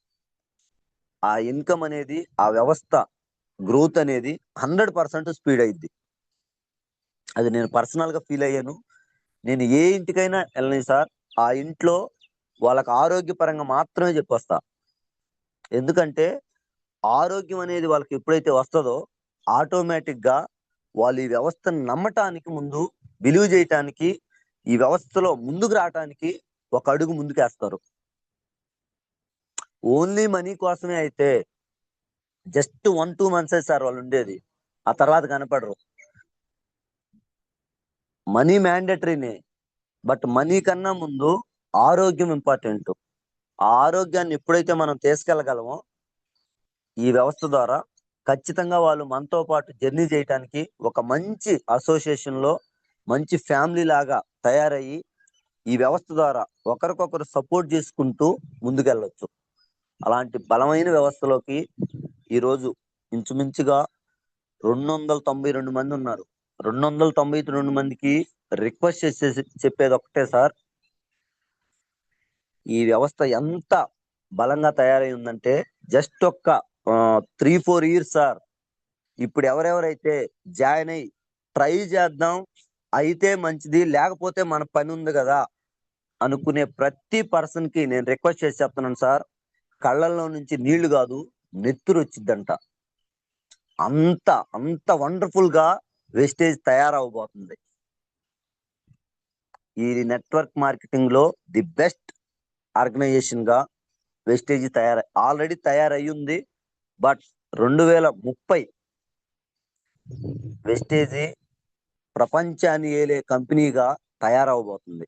[SPEAKER 2] ఆ ఇన్కమ్ అనేది, ఆ వ్యవస్థ గ్రోత్ అనేది 100% స్పీడ్ అయింది. అది నేను పర్సనల్ గా ఫీల్ అయ్యాను. నేను ఏ ఇంటికైనా వెళ్ళను సార్, ఆ ఇంట్లో వాళ్ళకి ఆరోగ్యపరంగా మాత్రమే చెప్పొస్తా. ఎందుకంటే ఆరోగ్యం అనేది వాళ్ళకి ఎప్పుడైతే వస్తుందో ఆటోమేటిక్ గా వాళ్ళు ఈ వ్యవస్థను నమ్మటానికి, ముందు బిలీవ్ చేయటానికి, ఈ వ్యవస్థలో ముందుకు రావటానికి ఒక అడుగు ముందుకేస్తారు. ఓన్లీ మనీ కోసమే అయితే జస్ట్ 1-2 months సార్ వాళ్ళు ఉండేది, ఆ తర్వాత కనపడరు. మనీ మ్యాండేటరీనే, బట్ మనీ కన్నా ముందు ఆరోగ్యం ఇంపార్టెంట్. ఆ ఆరోగ్యాన్ని ఎప్పుడైతే మనం తీసుకెళ్ళగలమో ఈ వ్యవస్థ ద్వారా ఖచ్చితంగా వాళ్ళు మనతో పాటు జర్నీ చేయడానికి ఒక మంచి అసోసియేషన్ లో మంచి ఫ్యామిలీ లాగా తయారయ్యి ఈ వ్యవస్థ ద్వారా ఒకరికొకరు సపోర్ట్ చేసుకుంటూ ముందుకెళ్ళొచ్చు. అలాంటి బలమైన వ్యవస్థలోకి ఈరోజు ఇంచుమించుగా 292 మంది ఉన్నారు. 292 మందికి రిక్వెస్ట్ చేసేసి చెప్పేది ఒకటే సార్, ఈ వ్యవస్థ ఎంత బలంగా తయారై ఉందంటే జస్ట్ ఒక్క 3-4 years సార్. ఇప్పుడు ఎవరెవరైతే జాయిన్ అయ్యి ట్రై చేద్దాం, అయితే మంచిది, లేకపోతే మన పని ఉంది కదా అనుకునే ప్రతి పర్సన్ కి నేను రిక్వెస్ట్ చేసి చెప్తున్నాను సార్, కళ్ళల్లో నుంచి నీళ్లు కాదు నెత్తురు వచ్చిద్దంట. అంత అంత వండర్ఫుల్ గా వెస్టేజ్ తయారవబోతుంది. ఈ నెట్వర్క్ మార్కెటింగ్ లో ది బెస్ట్ ఆర్గనైజేషన్ గా వెస్టేజ్ ఆల్రెడీ తయారయ్యింది. బట్ 2030 వెస్టేజ్ ప్రపంచాన్ని ఏలే కంపెనీగా తయారవబోతుంది.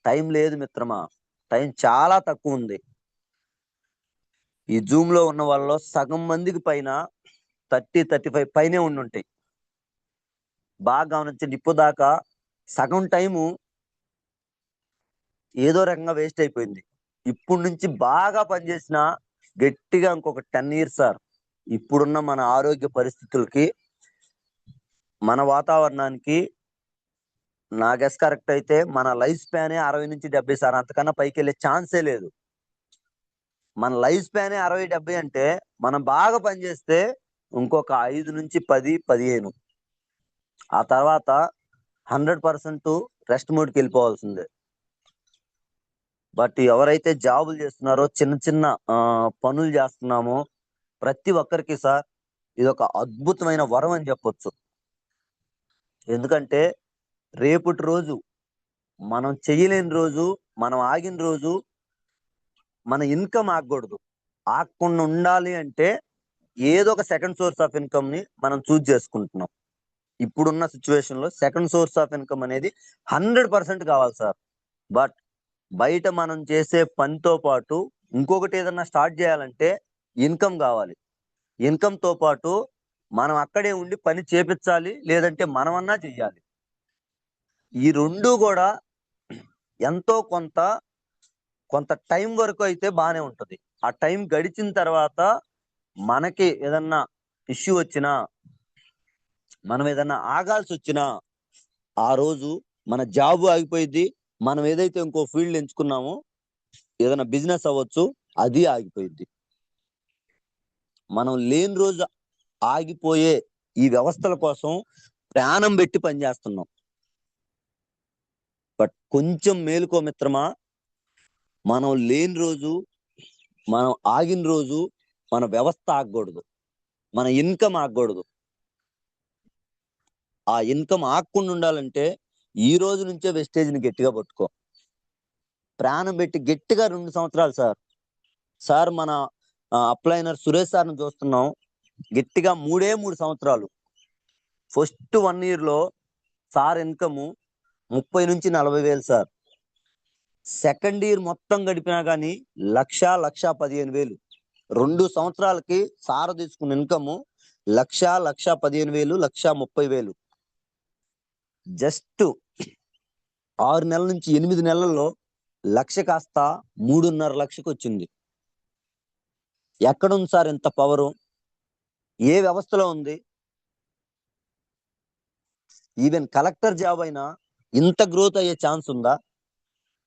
[SPEAKER 2] టైం లేదు మిత్రమా, టైం చాలా తక్కువ ఉంది. ఈ జూమ్ లో ఉన్న వాళ్ళలో సగం మందికి పైన 30-35 పైనే ఉండుంటాయి. బాగా గమనించండి, ఇప్పుదాకా సగం టైము ఏదో రకంగా వేస్ట్ అయిపోయింది. ఇప్పుడు నుంచి బాగా పనిచేసిన గట్టిగా ఇంకొక 10 years సార్, ఇప్పుడున్న మన ఆరోగ్య పరిస్థితులకి, మన వాతావరణానికి నా గెస్ కరెక్ట్ అయితే మన లైఫ్ స్పానే 60 నుంచి 70 సార్, అంతకన్నా పైకి వెళ్ళే ఛాన్సే లేదు. మన లైఫ్ స్పానే 60-70 అంటే మనం బాగా పనిచేస్తే ఇంకొక 5 నుంచి 10-15, ఆ తర్వాత 100% రెస్ట్ మోడ్కి వెళ్ళిపోవాల్సిందే. బట్ ఎవరైతే జాబులు చేస్తున్నారో, చిన్న చిన్న పనులు చేస్తున్నామో, ప్రతి ఒక్కరికి సార్ ఇది ఒక అద్భుతమైన వరం అని చెప్పొచ్చు. ఎందుకంటే రేపటి రోజు మనం చేయలేని రోజు, మనం ఆగిన రోజు, మన ఇన్కమ్ ఆగకూడదు. ఆగకుండా ఉండాలి అంటే ఏదో ఒక సెకండ్ సోర్స్ ఆఫ్ ఇన్కమ్ ని మనం చూజ్ చేసుకుంటున్నాం. ఇప్పుడున్న సిచ్యువేషన్ లో సెకండ్ సోర్స్ ఆఫ్ ఇన్కమ్ అనేది 100% కావాలి సార్. బట్ బయట మనం చేసే పనితో పాటు ఇంకొకటి ఏదన్నా స్టార్ట్ చేయాలంటే ఇన్కమ్ కావాలి. ఇన్కమ్ తో పాటు మనం అక్కడే ఉండి పని చేపించాలి, లేదంటే మనమన్నా చెయ్యాలి. ఈ రెండు కూడా ఎంతో కొంత టైం వరకు అయితే బాగానే ఉంటది. ఆ టైం గడిచిన తర్వాత మనకి ఏదన్నా ఇష్యూ వచ్చినా, మనం ఏదన్నా ఆగాల్సి వచ్చినా, ఆ రోజు మన జాబ్ ఆగిపోయింది. మనం ఏదైతే ఇంకో ఫీల్డ్ ఎంచుకున్నామో, ఏదైనా బిజినెస్ అవ్వచ్చు, అది ఆగిపోయింది. మనం లేని రోజు ఆగిపోయే ఈ వ్యవస్థల కోసం ప్రాణం పెట్టి పనిచేస్తున్నాం. బట్ కొంచెం మేలుకో మిత్రమా, మనం లేని రోజు, మనం ఆగిన రోజు మన వ్యవస్థ ఆగకూడదు, మన ఇన్కమ్ ఆగకూడదు. ఆ ఇన్కమ్ ఆగకుండా ఉండాలంటే ఈ రోజు నుంచే వెస్టేజ్ని గట్టిగా పట్టుకో. ప్రాణం పెట్టి గట్టిగా 2 సంవత్సరాలు సార్ మన అప్లైనర్ సురేష్ సార్ని చూస్తున్నాం, గట్టిగా 3 సంవత్సరాలు. ఫస్ట్ 1 year లో సార్ ఇన్కమ్ 30 నుంచి 40 వేలు సార్. సెకండ్ ఇయర్ మొత్తం గడిపినా కానీ 1,15,000. 2 సంవత్సరాలకి సార్ తీసుకున్న ఇన్కమ్ 1,15,000, 1,30,000. జస్ట్ 6 నెలల నుంచి 8 నెలల్లో 1,00,000 కాస్త 3.5 లక్షకి వచ్చింది. ఎక్కడుంది సార్ ఇంత పవరు? ఏ వ్యవస్థలో ఉంది? ఈవెన్ కలెక్టర్ జాబ్ అయినా ఇంత గ్రోత్ అయ్యే ఛాన్స్ ఉందా?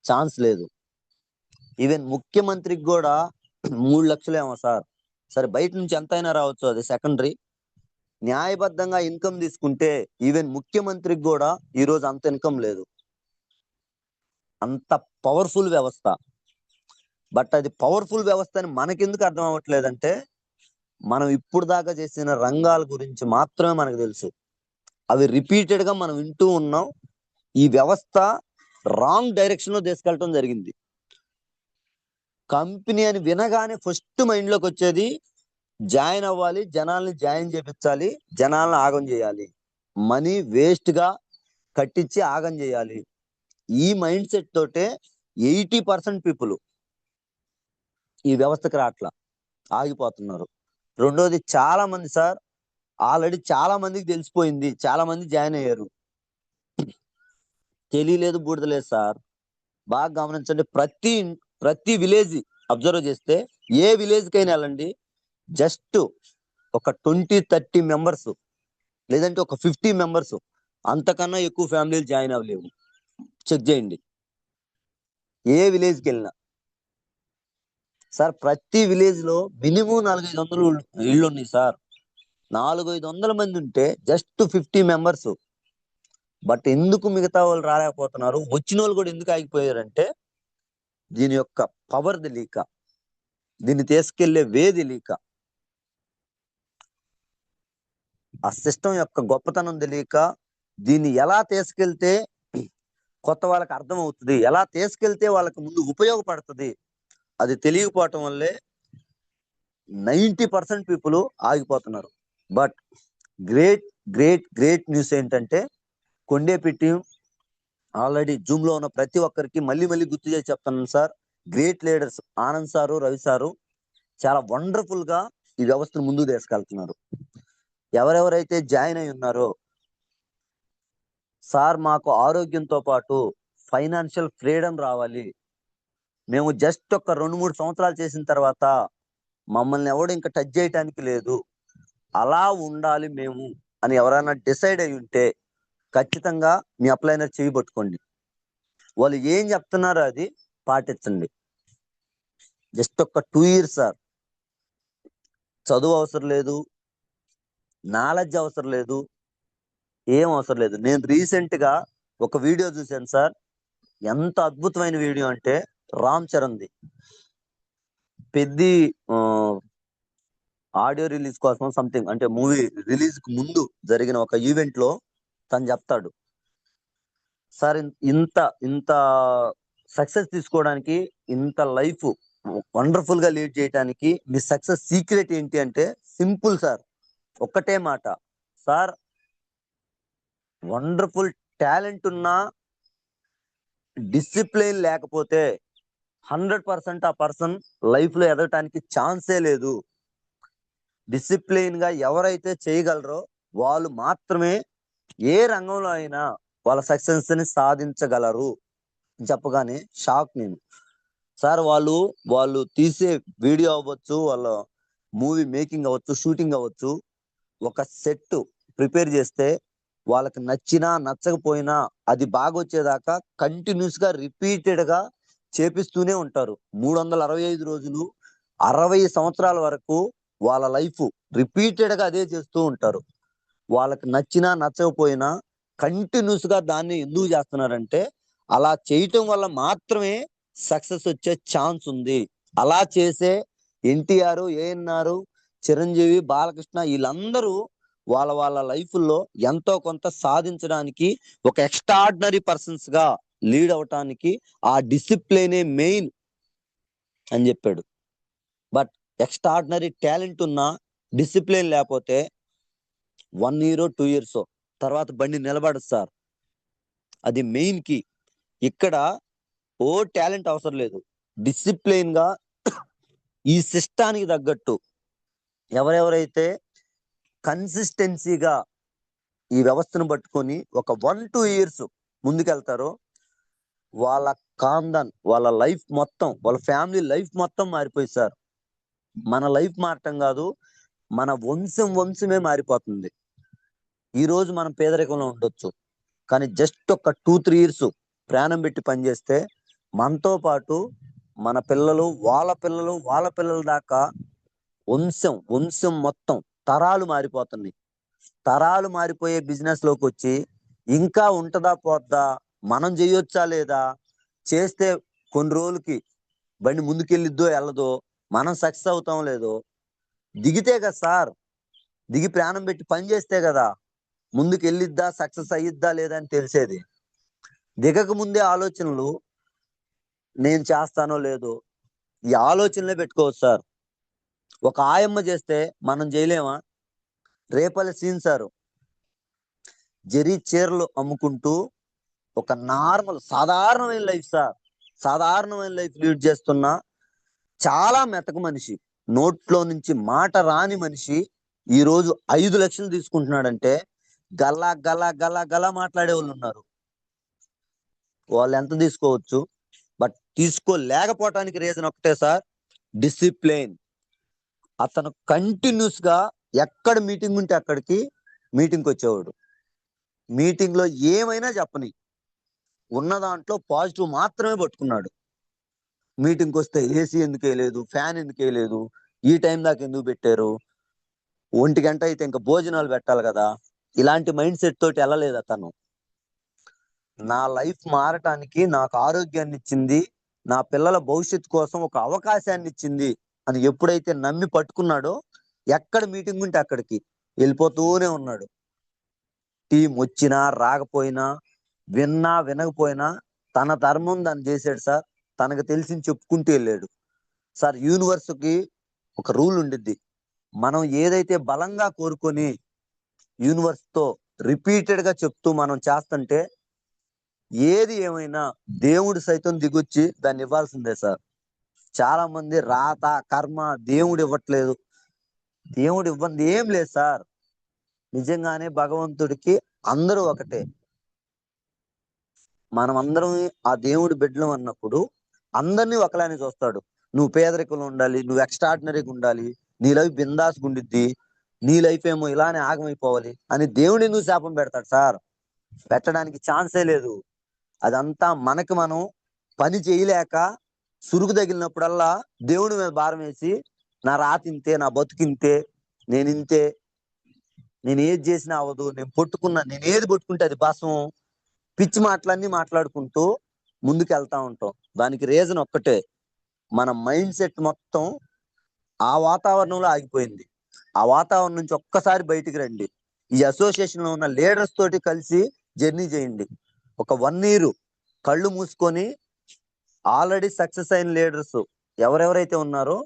[SPEAKER 2] ఛాన్స్ లేదు. ఈవెన్ ముఖ్యమంత్రికి కూడా 3 లక్షలేమో సార్. సరే, బయట నుంచి ఎంత అయినా రావచ్చు, అది సెకండరీ. న్యాయబద్ధంగా ఇన్కమ్ తీసుకుంటే ఈవెన్ ముఖ్యమంత్రికి కూడా ఈరోజు అంత ఇన్కమ్ లేదు. అంత పవర్ఫుల్ వ్యవస్థ. బట్ అది పవర్ఫుల్ వ్యవస్థ అని మనకెందుకు అర్థం అవ్వట్లేదంటే, మనం ఇప్పుడు దాకా చేసిన రంగాల గురించి మాత్రమే మనకు తెలుసు. అవి రిపీటెడ్ గా మనం వింటూ ఉన్నాం. ఈ వ్యవస్థ రాంగ్ డైరెక్షన్ లో తీసుకెళ్ళటం జరిగింది. కంపెనీ అని వినగానే ఫస్ట్ మైండ్ లోకి వచ్చేది జాయిన్ అవ్వాలి, జనాల్ని జాయిన్ చేపించాలి, జనాలను ఆగం చేయాలి, మనీ వేస్ట్ గా కట్టించి ఆగం చేయాలి. ఈ మైండ్ సెట్ తోటే 80% పీపుల్ ఈ వ్యవస్థకి రాట్లా, ఆగిపోతున్నారు. రెండోది, చాలా మంది సార్ ఆల్రెడీ చాలా మందికి తెలిసిపోయింది, చాలా మంది జాయిన్ అయ్యారు. తెలియలేదు, బూడిదలేదు సార్. బాగా గమనించండి, ప్రతి విలేజ్ అబ్జర్వ్ చేస్తే, ఏ విలేజ్ కైనా వెళ్ళండి, జస్ట్ ఒక 20-30 మెంబర్స్, లేదంటే ఒక 50 మెంబర్స్, అంతకన్నా ఎక్కువ ఫ్యామిలీలు జాయిన్ అవ్వలేవు. చెక్ చేయండి ఏ విలేజ్కి వెళ్ళినా. సార్ ప్రతి విలేజ్ లో మినిమం 400-500 ఇళ్ళు ఉన్నాయి సార్. 400-500 మంది ఉంటే జస్ట్ 50 మెంబర్స్. బట్ ఎందుకు మిగతా వాళ్ళు రాలేకపోతున్నారు? వచ్చిన వాళ్ళు కూడా ఎందుకు ఆగిపోయారంటే, దీని యొక్క పవర్ తెలియక, దీన్ని తీసుకెళ్లే వే తెలియక, ఆ సిస్టమ్ యొక్క గొప్పతనం తెలియక, దీన్ని ఎలా తీసుకెళ్తే కొత్త వాళ్ళకి అర్థం అవుతుంది, ఎలా తీసుకెళ్తే వాళ్ళకి ముందు ఉపయోగపడుతుంది, అది తెలియకపోవటం వల్లే 90% పీపుల్ ఆగిపోతున్నారు. But great great great news ఏంటంటే, కొండేపిట్టి ఆల్రెడీ జూమ్ లో ఉన్న ప్రతి ఒక్కరికి మళ్ళీ మళ్ళీ గుర్తు చేసి చెప్తున్నాను sir, great leaders Anand sir, Ravi sir చాలా వండర్ఫుల్ గా ఈ వ్యవస్థను ముందుకు తీసుకెళ్తున్నారు. ఎవరెవరైతే జాయిన్ అయి ఉన్నారో, సార్ మాకు ఆరోగ్యంతో పాటు ఫైనాన్షియల్ ఫ్రీడమ్ రావాలి, మేము జస్ట్ ఒక 2-3 సంవత్సరాలు చేసిన తర్వాత మమ్మల్ని ఎవడు ఇంకా టచ్ చేయటానికి లేదు, అలా ఉండాలి మేము అని ఎవరైనా డిసైడ్ అయి ఉంటే ఖచ్చితంగా మీ అప్లైనర్ చేయి పట్టుకోండి. వాళ్ళు ఏం చెప్తున్నారో అది పాటించండి. జస్ట్ ఒక 2 years సార్. చదువు అవసరం లేదు, నాలెడ్జ్ అవసరం లేదు, ఏం అవసరం లేదు. నేను రీసెంట్ గా ఒక వీడియో చూశాను సార్. ఎంత అద్భుతమైన వీడియో అంటే రామ్ చరణ్ది. పెద్ది ఆడియో రిలీజ్ కోసం సంథింగ్, అంటే మూవీ రిలీజ్ కు ముందు జరిగిన ఒక ఈవెంట్ లో తను చెప్తాడు, సార్ ఇంత ఇంత సక్సెస్ తీసుకోవడానికి, ఇంత లైఫ్ వండర్ఫుల్ గా లీడ్ చేయడానికి మీ సక్సెస్ సీక్రెట్ ఏంటి అంటే సింపుల్ సార్, ఒక్కటే మాట. సార్, వండర్ఫుల్ టాలెంట్ ఉన్నా డిసిప్లిన్ లేకపోతే 100% ఆ పర్సన్ లైఫ్ లో ఎదగటానికి ఛాన్సే లేదు. డిసిప్లిన్ గా ఎవరైతే చేయగలరో వాళ్ళు మాత్రమే ఏ రంగంలో అయినా వాళ్ళ సక్సెస్ ని సాధించగలరు. చెప్పగానే షాక్ నేను. సార్, వాళ్ళు తీసే వీడియో అవ్వచ్చు, వాళ్ళ మూవీ మేకింగ్ అవ్వచ్చు, షూటింగ్ అవ్వచ్చు, ఒక సెట్ ప్రిపేర్ చేస్తే వాళ్ళకి నచ్చినా నచ్చకపోయినా అది బాగా వచ్చేదాకా కంటిన్యూస్ గా రిపీటెడ్ గా చేపిస్తూనే ఉంటారు. 365 రోజులు 60 సంవత్సరాల వరకు వాళ్ళ లైఫ్ రిపీటెడ్ గా అదే చేస్తూ ఉంటారు. వాళ్ళకి నచ్చినా నచ్చకపోయినా కంటిన్యూస్ గా దాన్ని ఎందుకు చేస్తున్నారంటే అలా చేయటం వల్ల మాత్రమే సక్సెస్ వచ్చే ఛాన్స్ ఉంది. అలా చేసే ఎన్టీఆర్, ఏఎన్ఆర్, చిరంజీవి, బాలకృష్ణ వీళ్ళందరూ వాళ్ళ వాళ్ళ లైఫ్ లో ఎంతో కొంత సాధించడానికి, ఒక ఎక్స్ట్రాడినరీ పర్సన్స్ గా లీడ్ అవటానికి ఆ డిసిప్లినే మెయిన్ అని చెప్పాడు. బట్ ఎక్స్ట్రాడినరీ టాలెంట్ ఉన్న డిసిప్లిన్ లేకపోతే 1 year 2 years తర్వాత బండి నిలబడదు సార్. అది మెయిన్ కి. ఇక్కడ టాలెంట్ అవసరం లేదు, డిసిప్లిన్ గా ఈ సిస్టానికి తగ్గట్టు ఎవరెవరైతే కన్సిస్టెన్సీగా ఈ వ్యవస్థను పట్టుకొని ఒక 1-2 years ముందుకెళ్తారో వాళ్ళ కాందన్, వాళ్ళ లైఫ్ మొత్తం, వాళ్ళ ఫ్యామిలీ లైఫ్ మొత్తం మారిపోయింది సార్. మన లైఫ్ మారటం కాదు, మన వంశమే మారిపోతుంది. ఈ రోజు మనం పేదరికంలో ఉండొచ్చు, కానీ జస్ట్ ఒక 2-3 years ప్రాణం పెట్టి పనిచేస్తే మనతో పాటు మన పిల్లలు, వాళ్ళ పిల్లల దాకా వంశం మొత్తం తరాలు మారిపోతున్నాయి. తరాలు మారిపోయే బిజినెస్ లోకి వచ్చి ఇంకా ఉంటదా పోద్దా, మనం చేయొచ్చా లేదా, చేస్తే కొన్ని రోజులకి బండి ముందుకెళ్ళిద్దో వెళ్ళదో, మనం సక్సెస్ అవుతాం లేదో, దిగితే కదా సార్, దిగి ప్రాణం పెట్టి పని చేస్తే కదా ముందుకు వెళ్ళిద్దా, సక్సెస్ అయ్యిద్దా లేదా అని తెలిసేది. దిగక ముందే ఆలోచనలు నేను చేస్తానో లేదో, ఈ ఆలోచనలే పెట్టుకోవచ్చు సార్. ఒక ఆయమ్మ చేస్తే మనం చేయలేమా? రేపల్లి సీన్ సారు జరీ చీరలు అమ్ముకుంటూ ఒక సాధారణమైన లైఫ్ సార్, సాధారణమైన లైఫ్ లీడ్ చేస్తున్న చాలా మెతక మనిషి, నోట్లో నుంచి మాట రాని మనిషి ఈ రోజు 5 లక్షలు తీసుకుంటున్నాడంటే గల్లా గల్లా గల్లా గల్లా మాట్లాడే వాళ్ళు ఉన్నారు. వాళ్ళు ఎంత తీసుకోవచ్చు, బట్ తీసుకోలేకపోవటానికి రీజన్ ఒకటే సార్, డిసిప్లిన్. అతను కంటిన్యూస్ గా ఎక్కడ మీటింగ్ ఉంటే అక్కడికి మీటింగ్కి వచ్చేవాడు. మీటింగ్ లో ఏమైనా చెప్పని, ఉన్న దాంట్లో పాజిటివ్ మాత్రమే పట్టుకున్నాడు. మీటింగ్కి వస్తే ఏసీ ఎందుకు వేయలేదు, ఫ్యాన్ ఎందుకు వేయలేదు, ఈ టైం దాకా ఎందుకు పెట్టారు, 1 గంట అయితే ఇంకా భోజనాలు పెట్టాలి కదా, ఇలాంటి మైండ్ సెట్ తోటి వెళ్ళలేదు అతను. నా లైఫ్ మారటానికి నాకు ఆరోగ్యాన్ని ఇచ్చింది, నా పిల్లల భవిష్యత్తు కోసం ఒక అవకాశాన్ని ఇచ్చింది అని ఎప్పుడైతే నమ్మి పట్టుకున్నాడో ఎక్కడ మీటింగ్ ఉంటే అక్కడికి వెళ్ళిపోతూనే ఉన్నాడు. టీం వచ్చినా రాకపోయినా, విన్నా వినకపోయినా తన ధర్మం దాన్ని చేశాడు సార్. తనకు తెలిసింది చెప్పుకుంటూ వెళ్ళాడు సార్. యూనివర్స్కి ఒక రూల్ ఉండిద్ది, మనం ఏదైతే బలంగా కోరుకొని యూనివర్స్ తో రిపీటెడ్ గా చెప్తూ మనం చేస్తుంటే ఏది ఏమైనా దేవుడు సైతం దిగొచ్చి దాన్ని ఇవ్వాల్సిందే సార్. చాలా మంది రాత కర్మ దేవుడు ఇవ్వట్లేదు, దేవుడు ఇవ్వంది ఏం లేదు సార్. నిజంగానే భగవంతుడికి అందరూ ఒకటే. మనం అందరం ఆ దేవుడి బిడ్డలం అన్నప్పుడు అందరినీ ఒకలానే చూస్తాడు. నువ్వు పేదరికంలో ఉండాలి, నువ్వు ఎక్స్ట్రాడినరీగా ఉండాలి, నీ లైఫ్ బిందాస్గా ఉండిద్ది, నీ లైఫ్ ఏమో ఇలానే ఆగమైపోవాలి అని దేవుడి నువ్వు శాపం పెడతాడు సార్. పెట్టడానికి ఛాన్సే లేదు. అదంతా మనకి మనం పని చేయలేక సురుకు తగిలినప్పుడల్లా దేవుడి మీద భారం వేసి, నా రాత ఇంతే, నా బతుకింతే, నేను ఇంతే, నేను ఏది చేసినా అవ్వదు, నేను ఏది పట్టుకుంటే అది భస్మం, పిచ్చి మాటలన్నీ మాట్లాడుకుంటూ ముందుకు వెళ్తా ఉంటాం. దానికి రీజన్ ఒక్కటే, మన మైండ్ సెట్ మొత్తం ఆ వాతావరణంలో ఆగిపోయింది. ఆ వాతావరణం నుంచి ఒక్కసారి బయటికి రండి. ఈ అసోసియేషన్ లో ఉన్న లీడర్స్ తోటి కలిసి జర్నీ చేయండి. ఒక 1 year కళ్ళు మూసుకొని ఆల్రెడీ సక్సెస్ అయిన లీడర్స్ ఎవరెవరైతే ఉన్నారో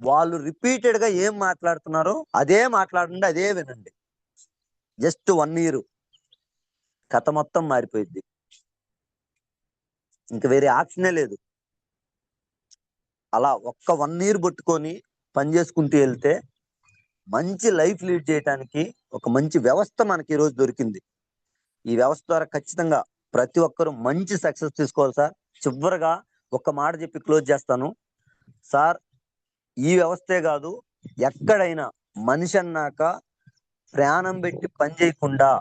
[SPEAKER 2] వాళ్ళు రిపీటెడ్ గా ఏం మాట్లాడుతున్నారో అదే మాట్లాడండి, అదే వినండి. జస్ట్ 1 year కథ మొత్తం మారిపోయింది. ఇంక వేరే ఆప్షనే లేదు. అలా ఒక్క 1 year పట్టుకొని పని చేసుకుంటూ వెళ్తే మంచి లైఫ్ లీడ్ చేయడానికి ఒక మంచి వ్యవస్థ మనకి ఈ రోజు దొరికింది. ఈ వ్యవస్థ ద్వారా ఖచ్చితంగా ప్రతి ఒక్కరూ మంచి సక్సెస్ తీసుకోవాలి సార్. చివరిగా ఒక్క మాట చెప్పి క్లోజ్ చేస్తాను సార్. ఈ వ్యవస్థే కాదు, ఎక్కడైనా మనిషి అన్నాక ప్రాణం పెట్టి పని చేయకుండా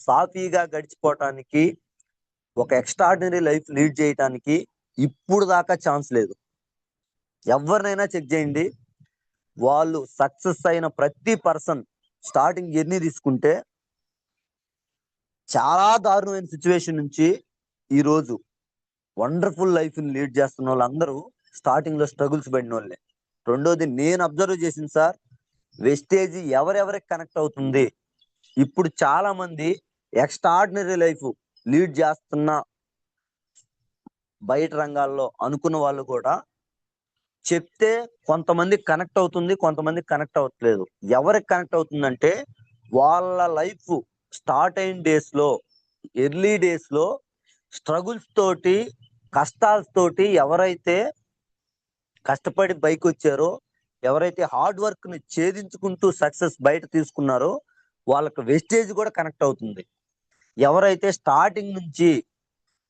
[SPEAKER 2] సాఫీగా గడిచిపోవటానికి, ఒక ఎక్స్ట్రాడినరీ లైఫ్ లీడ్ చేయటానికి ఇప్పుడు దాకా ఛాన్స్ లేదు. ఎవరినైనా చెక్ చేయండి, వాళ్ళు సక్సెస్ అయిన ప్రతి పర్సన్ స్టార్టింగ్ జర్నీ తీసుకుంటే చాలా దారుణమైన సిచ్యువేషన్ నుంచి ఈ రోజు వండర్ఫుల్ లైఫ్ ని లీడ్ చేస్తున్న వాళ్ళందరూ స్టార్టింగ్ లో స్ట్రగుల్స్ పడిన వాళ్ళే. రెండోది నేను అబ్జర్వ్ చేసింది సార్, వెస్టేజ్ ఎవరెవరికి కనెక్ట్ అవుతుంది. ఇప్పుడు చాలా మంది ఎక్స్ట్రాడినరీ లైఫ్ లీడ్ చేస్తున్న బయట రంగాల్లో అనుకున్న వాళ్ళు కూడా చెప్తే కొంతమంది కనెక్ట్ అవుతుంది, కొంతమంది కనెక్ట్ అవ్వట్లేదు. ఎవరికి కనెక్ట్ అవుతుందంటే వాళ్ళ లైఫ్ స్టార్ట్ అయిన డేస్ లో, ఎర్లీ డేస్ లో స్ట్రగుల్స్ తోటి, కష్టాలతోటి ఎవరైతే కష్టపడి బైక్ వచ్చారో, ఎవరైతే హార్డ్ వర్క్ ని ఛేదించుకుంటూ సక్సెస్ బయట తీసుకున్నారో వాళ్ళకి వెస్టేజ్ కూడా కనెక్ట్ అవుతుంది. ఎవరైతే స్టార్టింగ్ నుంచి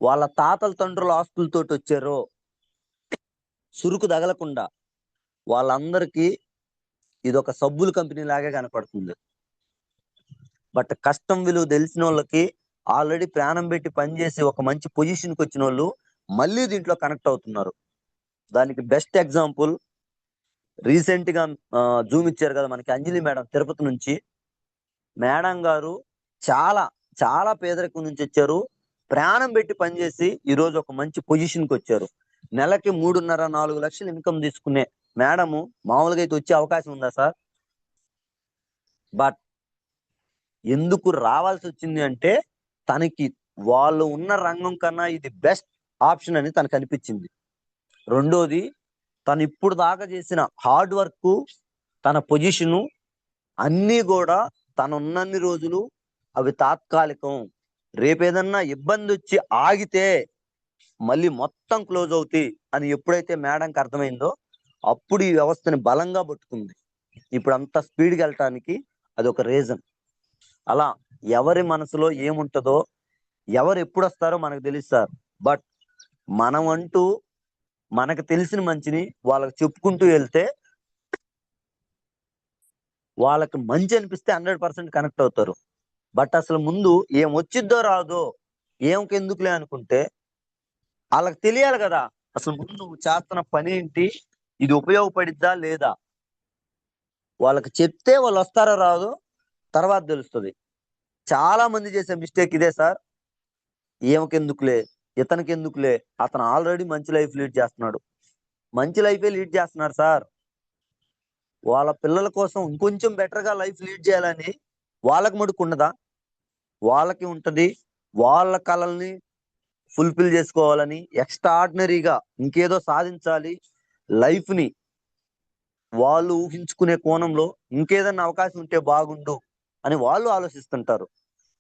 [SPEAKER 2] వాళ్ళ తాతల తండ్రుల ఆస్తులతోటి వచ్చారో సురుకు తగలకుండా, వాళ్ళందరికీ ఇది ఒక సబ్బుల కంపెనీ లాగే కనపడుతుంది. బట్ కష్టం విలువ తెలిసిన వాళ్ళకి, ఆల్రెడీ ప్రాణం పెట్టి పనిచేసి ఒక మంచి పొజిషన్కి వచ్చిన వాళ్ళు మళ్ళీ దీంట్లో కనెక్ట్ అవుతున్నారు. దానికి బెస్ట్ ఎగ్జాంపుల్ రీసెంట్ గా జూమ్ ఇచ్చారు కదా మనకి అంజలి మేడం తిరుపతి నుంచి. మేడం గారు చాలా చాలా పేదరికం నుంచి వచ్చారు, ప్రాణం పెట్టి పనిచేసి ఈ రోజు ఒక మంచి పొజిషన్కి వచ్చారు. నెలకి 3.5-4 లక్షలు ఇన్కమ్ తీసుకునే మేడము మామూలుగా అయితే వచ్చే అవకాశం ఉందా సార్? బట్ ఎందుకు రావాల్సి వచ్చింది అంటే తనకి వాళ్ళు ఉన్న రంగం కన్నా ఇది బెస్ట్ ఆప్షన్ అని తనకు అనిపించింది. రెండోది, తను ఇప్పుడు దాకా చేసిన హార్డ్ వర్క్, తన పొజిషను అన్నీ కూడా తను ఉన్నన్ని రోజులు అవి తాత్కాలికం. రేపేదన్నా ఇబ్బంది వచ్చి ఆగితే మళ్ళీ మొత్తం క్లోజ్ అవుతాయి అని ఎప్పుడైతే మేడంకి అర్థమైందో అప్పుడు ఈ వ్యవస్థని బలంగా పట్టుకుంది. ఇప్పుడు అంత స్పీడ్కి వెళ్ళటానికి అది ఒక రీజన్. అలా ఎవరి మనసులో ఏముంటుందో, ఎవరు ఎప్పుడు వస్తారో మనకు తెలుసు సార్. బట్ మనం అంటూ మనకు తెలిసిన మంచిని వాళ్ళకి చెప్పుకుంటూ వెళ్తే వాళ్ళకి మంచి అనిపిస్తే 100% కనెక్ట్ అవుతారు. బట్ అసలు ముందు ఏం వచ్చిద్దో రాదో ఏమకెందుకులే అనుకుంటే వాళ్ళకి తెలియాలి కదా, అసలు ముందు నువ్వు చేస్తున్న పని ఏంటి, ఇది ఉపయోగపడిద్దా లేదా. వాళ్ళకి చెప్తే వాళ్ళు వస్తారో రాదో తర్వాత తెలుస్తుంది. చాలా మంది చేసే మిస్టేక్ ఇదే సార్. ఏమకెందుకులే, ఇతనికి ఎందుకులే, అతను ఆల్రెడీ మంచి లైఫ్ లీడ్ చేస్తున్నాడు. మంచి లైఫే లీడ్ చేస్తున్నాడు సార్. వాళ్ళ పిల్లల కోసం ఇంకొంచెం బెటర్ గా లైఫ్ లీడ్ చేయాలని వాళ్ళకి మటుకు ఉండదా? వాళ్ళకి ఉంటది. వాళ్ళ కళల్ని ఫుల్ఫిల్ చేసుకోవాలని, ఎక్స్ట్రాడినరీగా ఇంకేదో సాధించాలి, లైఫ్ ని వాళ్ళు ఊహించుకునే కోణంలో ఇంకేదన్నా అవకాశం ఉంటే బాగుండు అని వాళ్ళు ఆలోచిస్తుంటారు.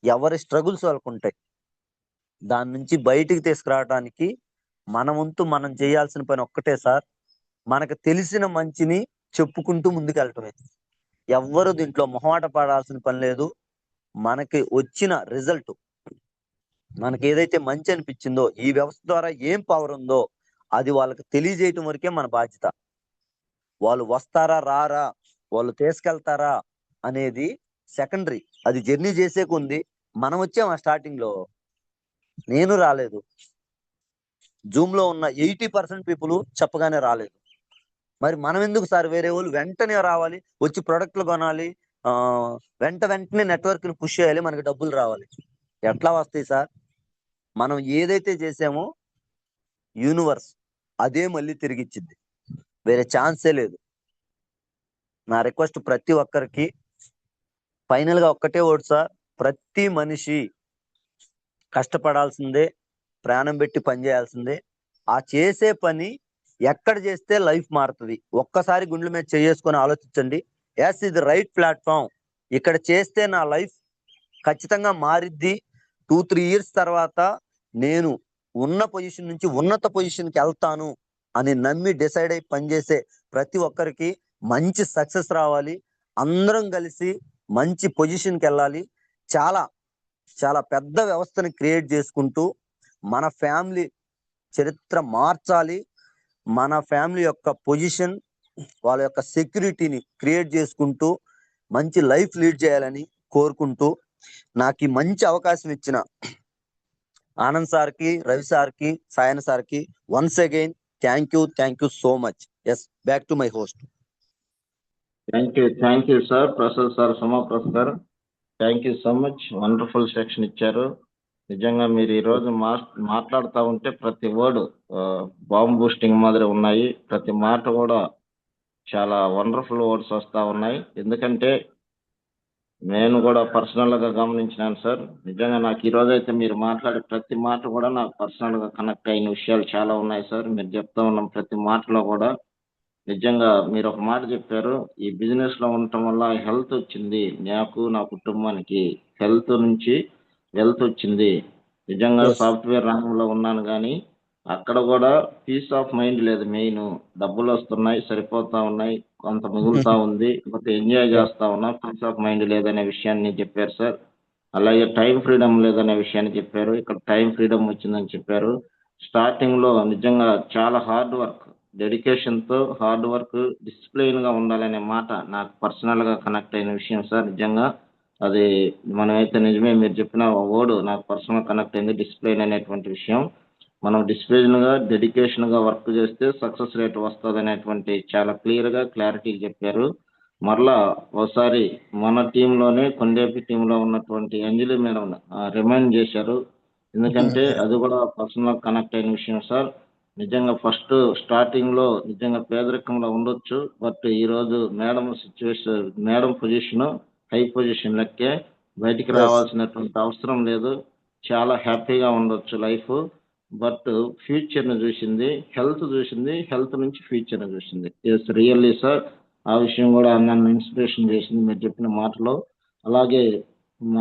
[SPEAKER 2] ఎవరి స్ట్రగుల్స్ వాళ్ళకు ఉంటాయి. దాని నుంచి బయటికి తీసుకురావడానికి మన వంతు మనం చేయాల్సిన పని ఒక్కటే సార్, మనకు తెలిసిన మంచిని చెప్పుకుంటూ ముందుకెళ్ళటమే. ఎవ్వరు దీంట్లో మొహమాట పడాల్సిన పని లేదు. మనకి వచ్చిన రిజల్ట్, మనకి ఏదైతే మంచి అనిపించిందో, ఈ వ్యవస్థ ద్వారా ఏం పవర్ ఉందో అది వాళ్ళకి తెలియజేయటం వరకే మన బాధ్యత. వాళ్ళు వస్తారా రారా, వాళ్ళు తీసుకెళ్తారా అనేది సెకండరీ. అది జర్నీ చేసేకుంది, మనం వచ్చాము ఆ స్టార్టింగ్ లో, నేను రాలేదు. జూమ్ లో ఉన్న 80% పీపుల్ చెప్పగానే రాలేదు. మరి మనం ఎందుకు సార్? వేరే వాళ్ళు వెంటనే రావాలి, వచ్చి ప్రొడక్ట్లు కొనాలి, ఆ వెంటనే నెట్వర్క్ ని పుష్ చేయాలి, మనకి డబ్బులు రావాలి. ఎట్లా వస్తాయి సార్? మనం ఏదైతే చేసామో యూనివర్స్ అదే మళ్ళీ తిరిగి ఇచ్చింది, వేరే ఛాన్సే లేదు. నా రిక్వెస్ట్ ప్రతి ఒక్కరికి ఫైనల్ గా ఒక్కటే ఓటు సార్, ప్రతి మనిషి కష్టపడాల్సిందే, ప్రాణం పెట్టి పని చేయాల్సిందే. ఆ చేసే పని ఎక్కడ చేస్తే లైఫ్ మారుతుంది, ఒక్కసారి గుండెల మీద చేసుకొని ఆలోచించండి. ఎస్, ఇది రైట్ ప్లాట్ఫామ్, ఇక్కడ చేస్తే నా లైఫ్ ఖచ్చితంగా మారిద్ది. 2-3 ఇయర్స్ తర్వాత నేను ఉన్న పొజిషన్ నుంచి ఉన్నత పొజిషన్కి వెళ్తాను అని నమ్మి డిసైడ్ అయి పనిచేసే ప్రతి ఒక్కరికి మంచి సక్సెస్ రావాలి. అందరం కలిసి మంచి పొజిషన్కి వెళ్ళాలి. చాలా చాలా పెద్ద వ్యవస్థని క్రియేట్ చేసుకుంటూ మన ఫ్యామిలీ చరిత్ర మార్చాలి. మన ఫ్యామిలీ యొక్క పొజిషన్, వాళ్ళ యొక్క సెక్యూరిటీని క్రియేట్ చేసుకుంటూ మంచి లైఫ్ లీడ్ చేయాలని కోరుకుంటూ, నాకు ఈ మంచి అవకాశం ఇచ్చిన ఆనంద్ సార్కి, రవి సార్కి, సాయన్ సార్కి once again thank you so much. Yes, back to my host.
[SPEAKER 1] Thank you sir, Prasad sir, Sumaprasad గారు. Thank you so much, wonderful section ఇచ్చారు. నిజంగా మీరు ఈ రోజు మాట్లాడుతూ ఉంటే ప్రతి వర్డ్ బాంబ్ బూస్టింగ్ మాదిరి ఉన్నాయి. ప్రతి మాట కూడా చాలా వండర్ఫుల్ వర్డ్స్ వస్తూ ఉన్నాయి. ఎందుకంటే నేను కూడా పర్సనల్ గా గమనించినాను సార్. నిజంగా నాకు ఈ రోజు అయితే మీరు మాట్లాడే ప్రతి మాట కూడా నాకు పర్సనల్ గా కనెక్ట్ అయిన విషయాలు చాలా ఉన్నాయి సార్. మీరు చెప్తా ఉన్న ప్రతి మాటలో కూడా నిజంగా మీరు ఒక మాట చెప్పారు, ఈ బిజినెస్ లో ఉండటం వల్ల హెల్త్ వచ్చింది నాకు, నా కుటుంబానికి హెల్త్ నుంచి వెల్త్ వచ్చింది. నిజంగా
[SPEAKER 2] Yes.
[SPEAKER 1] సాఫ్ట్వేర్ రంగంలో ఉన్నాను కానీ అక్కడ కూడా పీస్ ఆఫ్ మైండ్ లేదు. మెయిన్ డబ్బులు వస్తున్నాయి, సరిపోతా ఉన్నాయి, కొంత మిగులుతా ఉంది, కొంత ఎంజాయ్ చేస్తా ఉన్నా, పీస్ ఆఫ్ మైండ్ లేదనే విషయాన్ని చెప్పారు సార్. అలాగే టైం ఫ్రీడమ్ లేదనే విషయాన్ని చెప్పారు. ఇక్కడ టైం ఫ్రీడమ్ వచ్చిందని చెప్పారు. స్టార్టింగ్ లో నిజంగా చాలా హార్డ్ వర్క్, డెడికేషన్ తో హార్డ్ వర్క్, డిసిప్లైన్ గా ఉండాలనే మాట నాకు పర్సనల్ గా కనెక్ట్ అయిన విషయం సార్. నిజంగా అది మనమైతే నిజమే, మీరు చెప్పిన వర్డ్ నాకు పర్సనల్ కనెక్ట్ అయింది, డిసిప్లైన్ అనేటువంటి విషయం. మనం డిసిప్లైన్ గా డెడికేషన్ గా వర్క్ చేస్తే సక్సెస్ రేట్ వస్తుంది అనేటువంటి చాలా క్లియర్ గా క్లారిటీ చెప్పారు. మరలా ఒకసారి మన టీంలోనే కొండేపి టీంలో ఉన్నటువంటి అంజలి మేడం రిమైండ్ చేశారు. ఎందుకంటే అది కూడా పర్సనల్ కనెక్ట్ అయిన విషయం సార్. నిజంగా ఫస్ట్ స్టార్టింగ్ లో నిజంగా పేదరికంలో ఉండొచ్చు, బట్ ఈ రోజు madam situation, madam position high position లెక్కే, బయటికి
[SPEAKER 2] Yes.
[SPEAKER 1] రావాల్సినటువంటి అవసరం లేదు, చాలా హ్యాపీగా ఉండొచ్చు లైఫ్. బట్ ఫ్యూచర్ ని చూసింది, హెల్త్ చూసింది, హెల్త్ నుంచి ఫ్యూచర్ ని చూసింది. ఎస్, రియల్లీ సార్, ఆ విషయం కూడా నన్ను ఇన్స్పిరేషన్ చేసింది మీరు చెప్పిన మాటలో. అలాగే